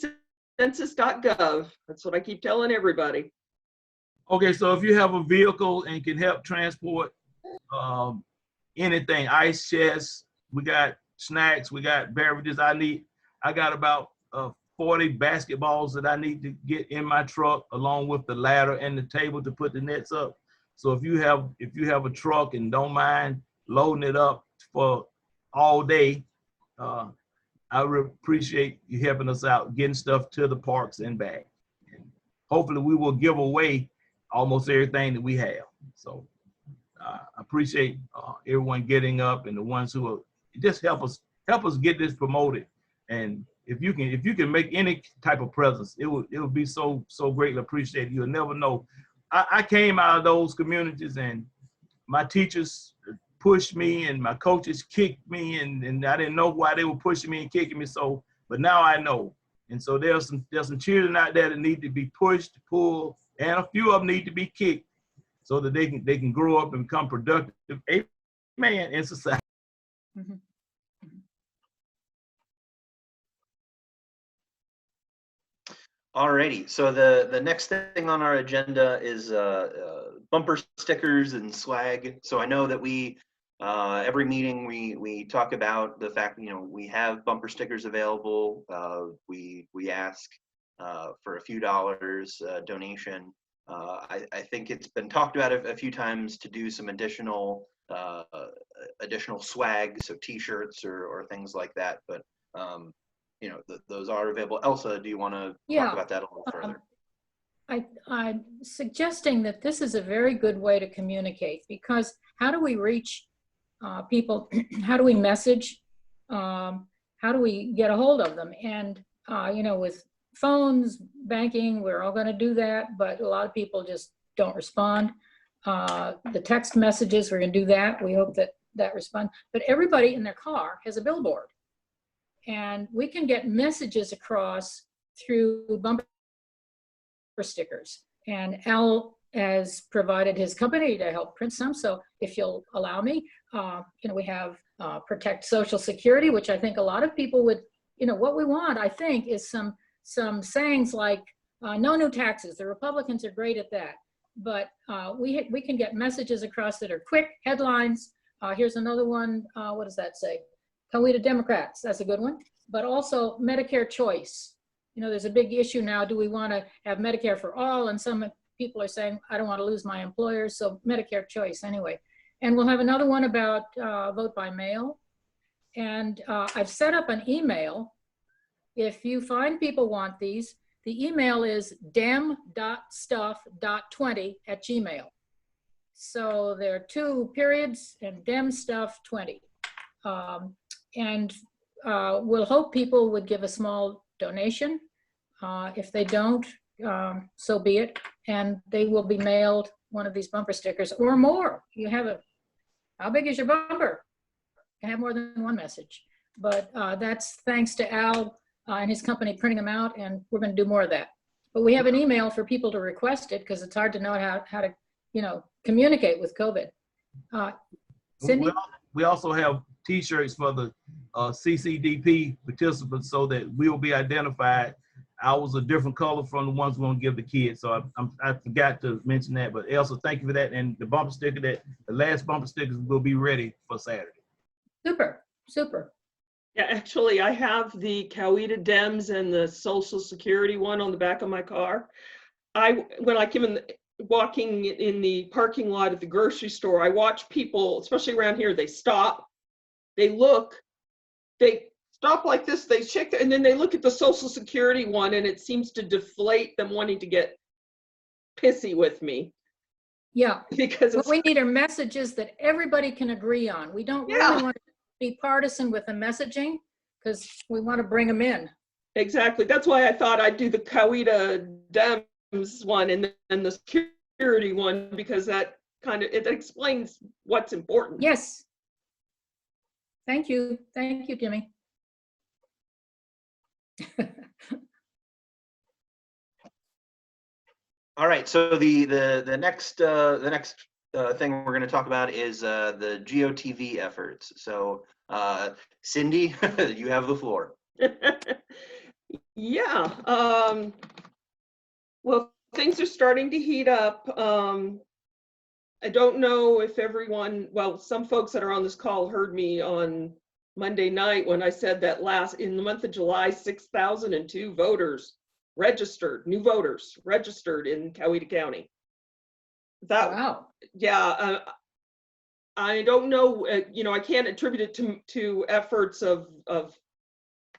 census.gov. That's what I keep telling everybody. Okay, so if you have a vehicle and can help transport anything, ice chests, we got snacks, we got beverages. I got about 40 basketballs that I need to get in my truck, along with the ladder and the table to put the nets up. So if you have a truck and don't mind loading it up for all day, I would appreciate you helping us out, getting stuff to the parks and back. And hopefully we will give away almost everything that we have. So I appreciate everyone getting up, and the ones who are just help us get this promoted. And if you can make any type of presence, it would be so greatly appreciated. You'll never know. I came out of those communities, and my teachers pushed me and my coaches kicked me, and I didn't know why they were pushing me and kicking me. So, but now I know. And so there's some children out there that need to be pushed, pulled, and a few of them need to be kicked so that they can grow up and become productive, amen, in society. Mm-hmm. Alrighty, so the next thing on our agenda is bumper stickers and swag. So I know that we every meeting we talk about the fact we have bumper stickers available. We ask for a few dollars donation. I think it's been talked about a few times to do some additional swag, so T-shirts or things like that. But those are available. Elsa, do you want to talk about that a little further? I'm suggesting that this is a very good way to communicate, because how do we reach people? How do we message? How do we get a hold of them? And with phones, banking, we're all going to do that, but a lot of people just don't respond. The text messages, we're going to do that. We hope that responds. But everybody in their car has a billboard, and we can get messages across through bumper stickers. And Al has provided his company to help print some. So if you'll allow me, we have Protect Social Security, which I think a lot of people would, what we want, I think, is some sayings like no new taxes. The Republicans are great at that. But we can get messages across that are quick, headlines. Here's another one. What does that say? Coweta Democrats, that's a good one. But also Medicare choice. There's a big issue now. Do we want to have Medicare for all? And some people are saying, I don't want to lose my employer, so Medicare choice anyway. And we'll have another one about vote by mail. And I've set up an email. If you find people want these, the email is dem.stuff.20@gmail. So there are 2 periods and demstuff20. And we'll hope people would give a small donation. If they don't, so be it. And they will be mailed one of these bumper stickers or more. You have a, how big is your bumper? You can have more than one message. But that's thanks to Al and his company printing them out, and we're going to do more of that. But we have an email for people to request it because it's hard to know how to, you know, communicate with COVID. Cindy? We also have T-shirts for the CCDP participants so that we will be identified. Ours are different color from the ones we're going to give the kids. So I forgot to mention that, but Elsa, thank you for that. And the bumper sticker, the last bumper stickers will be ready for Saturday. Super, super. Yeah, actually, I have the Coweta Dems and the Social Security one on the back of my car. When I came in, walking in the parking lot at the grocery store, I watch people, especially around here, they stop, they look, they stop like this, they check, and then they look at the Social Security one, and it seems to deflate them wanting to get pissy with me. Yeah, because what we need are messages that everybody can agree on. We don't really want to be partisan with the messaging because we want to bring them in. Exactly. That's why I thought I'd do the Coweta Dems one and then the security one, because that kind of, it explains what's important. Yes. Thank you. Thank you, Jimmy. All right, so the next thing we're going to talk about is the GOTV efforts. So Cindy, you have the floor. Yeah. Well, things are starting to heat up. I don't know if everyone, well, some folks that are on this call heard me on Monday night when I said that in the month of July, 6,002 voters registered, new voters registered in Coweta County. Wow. Yeah, I don't know, you know, I can't attribute it to efforts of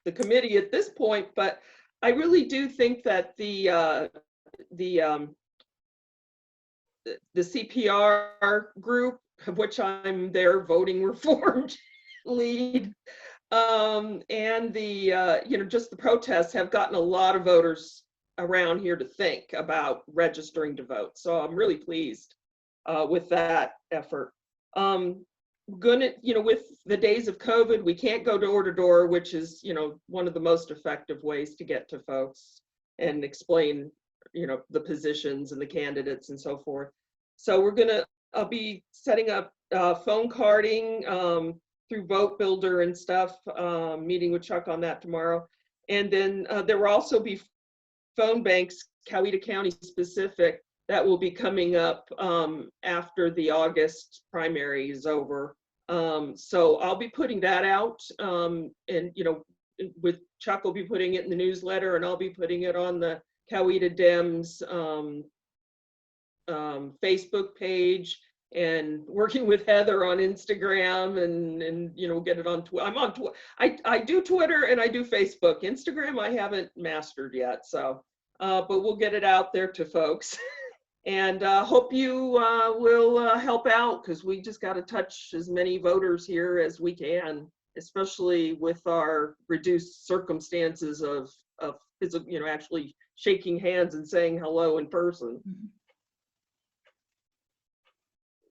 the committee at this point, but I really do think that the CPR group, of which I'm their voting reform lead, and the you know, just the protests have gotten a lot of voters around here to think about registering to vote. So I'm really pleased with that effort. You know, with the days of COVID, we can't go door to door, which is, you know, one of the most effective ways to get to folks and explain, you know, the positions and the candidates and so forth. So I'll be setting up phone carding through Vote Builder and stuff, meeting with Chuck on that tomorrow. And then there will also be phone banks, Coweta County specific, that will be coming up after the August primary is over. So I'll be putting that out, and, you know, with Chuck will be putting it in the newsletter, and I'll be putting it on the Coweta Dems Facebook page, and working with Heather on Instagram, and you know, get it on Twitter. I'm on Twitter. I do Twitter and I do Facebook. Instagram I haven't mastered yet, so but we'll get it out there to folks. And hope you will help out, because we just got to touch as many voters here as we can, especially with our reduced circumstances of you know, actually shaking hands and saying hello in person. Mm-hmm.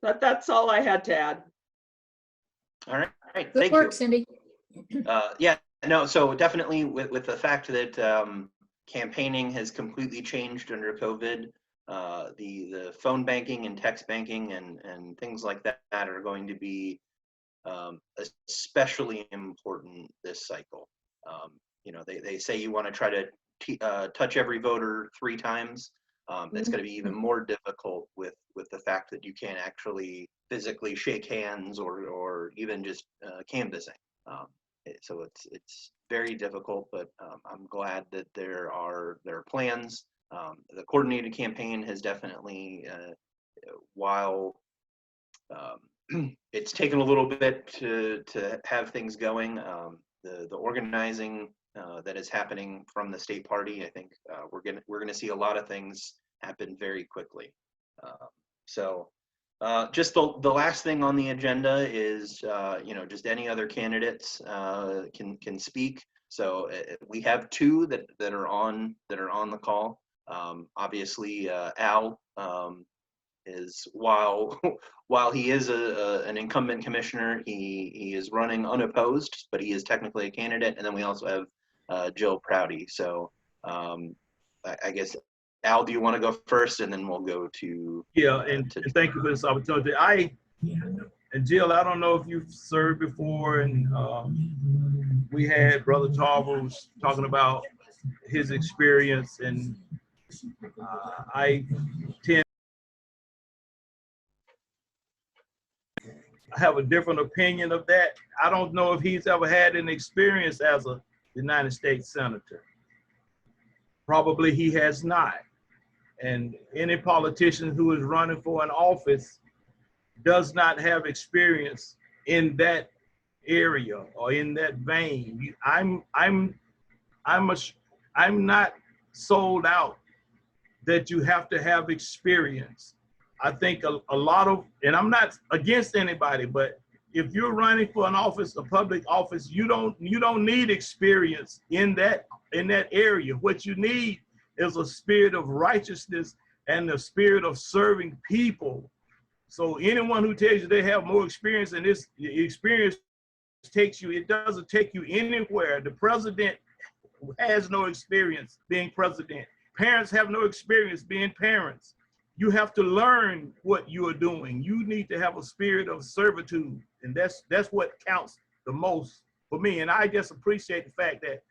But that's all I had to add. All right, Good thank work, you. Cindy. Yeah, no, so definitely with the fact that campaigning has completely changed under COVID, the phone banking and text banking and things like that are going to be especially important this cycle. You know, they say you want to try to touch every voter 3 times. It's going to be even more difficult with the fact that you can't actually physically shake hands or even just canvassing. So it's very difficult, but I'm glad that there are plans. The coordinated campaign has definitely, while it's taken a little bit to have things going, the organizing that is happening from the state party, I think we're gonna see a lot of things happen very quickly. So just the last thing on the agenda is you know, just any other candidates can speak. So we have 2 that are on the call. Obviously, Al is, while he is an incumbent commissioner, he is running unopposed, but he is technically a candidate. And then we also have Jill Prouty. So I guess, Al, do you want to go first, and then we'll go to and thank you for this opportunity. And Jill, I don't know if you've served before, and we had Brother Tarver was talking about his experience, and I have a different opinion of that. I don't know if he's ever had an experience as a United States Senator. Probably he has not. And any politician who is running for an office does not have experience in that area or in that vein. I'm not sold out that you have to have experience. I think a lot of, and I'm not against anybody, but if you're running for an office, a public office, you don't need experience in that area. What you need is a spirit of righteousness and the spirit of serving people. So anyone who tells you they have more experience, and this experience takes you, it doesn't take you anywhere. The president has no experience being president. Parents have no experience being parents. You have to learn what you are doing. You need to have a spirit of servitude, and that's what counts the most for me. And I just appreciate the fact that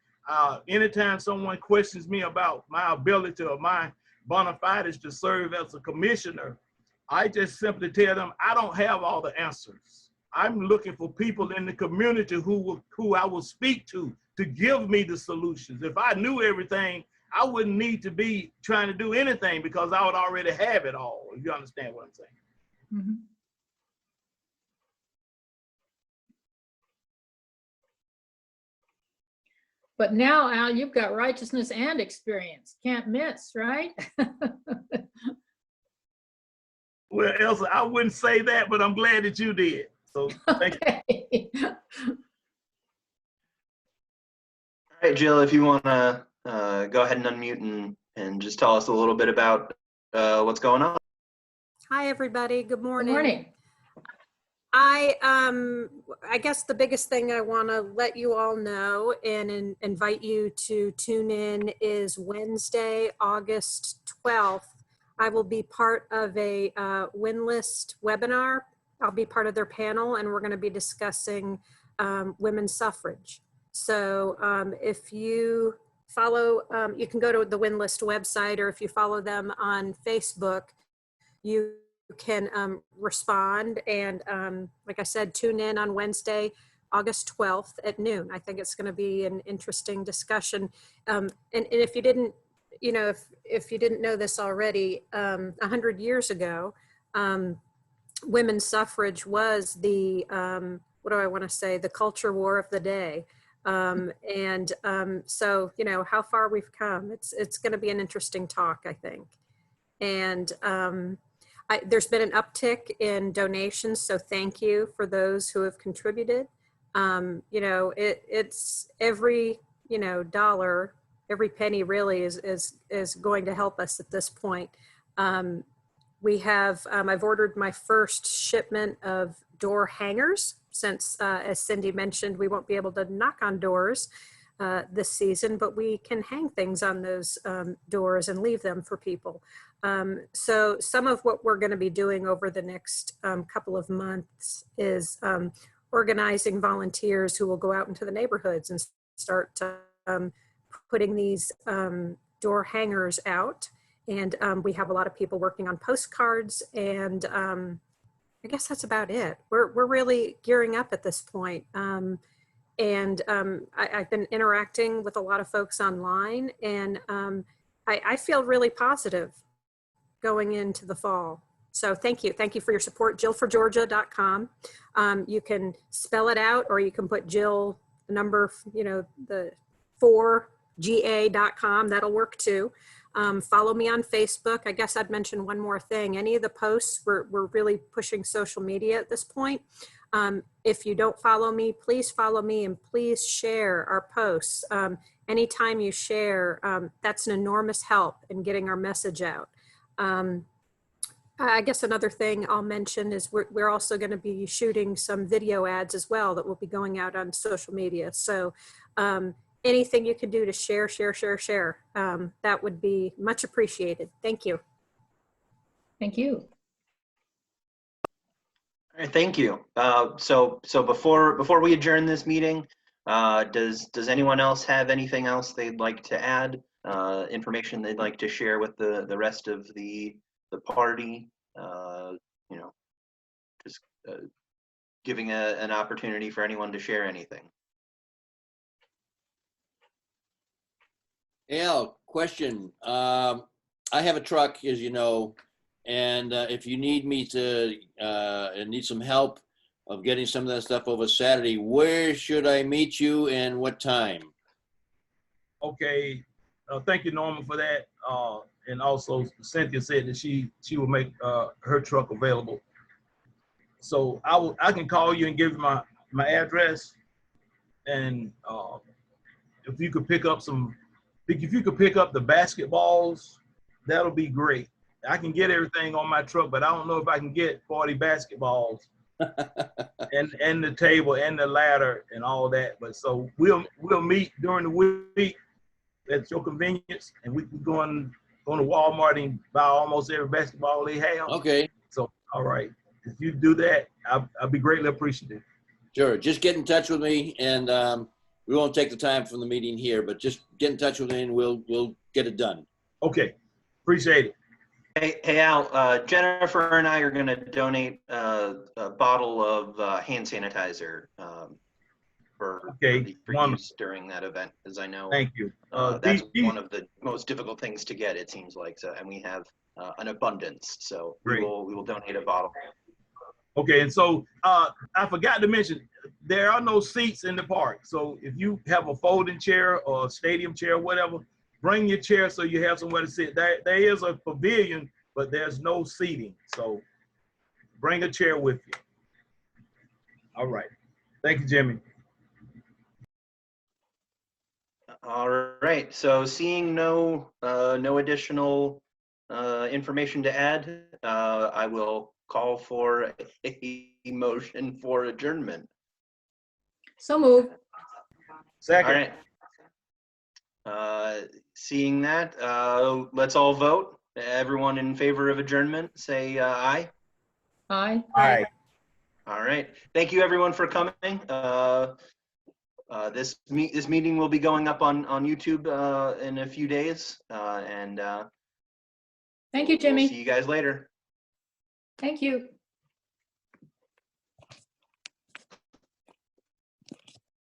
anytime someone questions me about my ability or my bona fides to serve as a commissioner, I just simply tell them I don't have all the answers. I'm looking for people in the community who I will speak to give me the solutions. If I knew everything, I wouldn't need to be trying to do anything because I would already have it all, if you understand what I'm saying. Mhm. But now, Al, you've got righteousness and experience. Can't miss, right? Well, Elsa, I wouldn't say that, but I'm glad that you did. So thank you. All right, Jill, if you want to go ahead and unmute and just tell us a little bit about what's going on. Hi, everybody. Good Good morning. morning. I guess the biggest thing I want to let you all know and invite you to tune in is Wednesday, August 12th. I will be part of a Win-List webinar. I'll be part of their panel, and we're going to be discussing women's suffrage. So if you follow, you can go to the Win-List website, or if you follow them on Facebook, you can respond. And like I said, tune in on Wednesday, August 12th at noon. I think it's going to be an interesting discussion. And if you didn't, if you didn't know this already, 100 years ago, women's suffrage was the, what do I want to say, the culture war of the day. So, how far we've come, it's going to be an interesting talk, I think. And there's been an uptick in donations, so thank you for those who have contributed. It's every, dollar, every penny really is going to help us at this point. We have, I've ordered my first shipment of door hangers since, as Cindy mentioned, we won't be able to knock on doors this season, but we can hang things on those doors and leave them for people. So some of what we're going to be doing over the next couple of months is organizing volunteers who will go out into the neighborhoods and start putting these door hangers out. And we have a lot of people working on postcards, and I guess that's about it. We're really gearing up at this point. I've been interacting with a lot of folks online, and I feel really positive going into the fall. So thank you. Thank you for your support. JillForGeorgia.com. You can spell it out, or you can put Jill, the number, the 4GA.com. That'll work too. Follow me on Facebook. I guess I'd mention one more thing. Any of the posts, we're really pushing social media at this point. If you don't follow me, please follow me, and please share our posts. anytime you share, that's an enormous help in getting our message out. I guess another thing I'll mention is we're also going to be shooting some video ads as well that will be going out on social media. So anything you can do to share, that would be much appreciated. Thank you. Thank you. All right, thank you. So before we adjourn this meeting, does anyone else have anything else they'd like to add? Information they'd like to share with the rest of the party? You know, just giving an opportunity for anyone to share anything. Al, question. I have a truck, as you know, and if you need me to and need some help of getting some of that stuff over Saturday, where should I meet you and what time? Okay, thank you, Norma, for that. And also, Cynthia said that she will make her truck available. So I can call you and give you my address, and if you could pick up the basketballs, that'll be great. I can get everything on my truck, but I don't know if I can get 40 basketballs and the table and the ladder and all that. But so we'll meet during the week at your convenience, and we can go to Walmart and buy almost every basketball they have. Okay. So, all right. If you do that, I'll be greatly appreciative. Sure. Just get in touch with me, and we won't take the time from the meeting here, but just get in touch with me and we'll get it done. Okay. Appreciate it. Hey Al, Jennifer and I are going to donate a bottle of hand sanitizer for use during that event, as I know. Thank you. That's one of the most difficult things to get, it seems like. So, and we have an abundance, so we will donate a bottle. Okay, and so I forgot to mention, there are no seats in the park. So if you have a folding chair or a stadium chair, or whatever, bring your chair so you have somewhere to sit. There is a pavilion, but there's no seating. So bring a chair with you. All right. Thank you, Jimmy. All right. So seeing no additional information to add, I will call for a motion for adjournment. So moved. Second. All right. Seeing that, let's all vote. Everyone in favor of adjournment, say aye. Aye. Aye. All right. Thank you, everyone, for coming. This meeting will be going up on YouTube in a few days, and Thank you, Jimmy. we'll see you guys later. Thank you.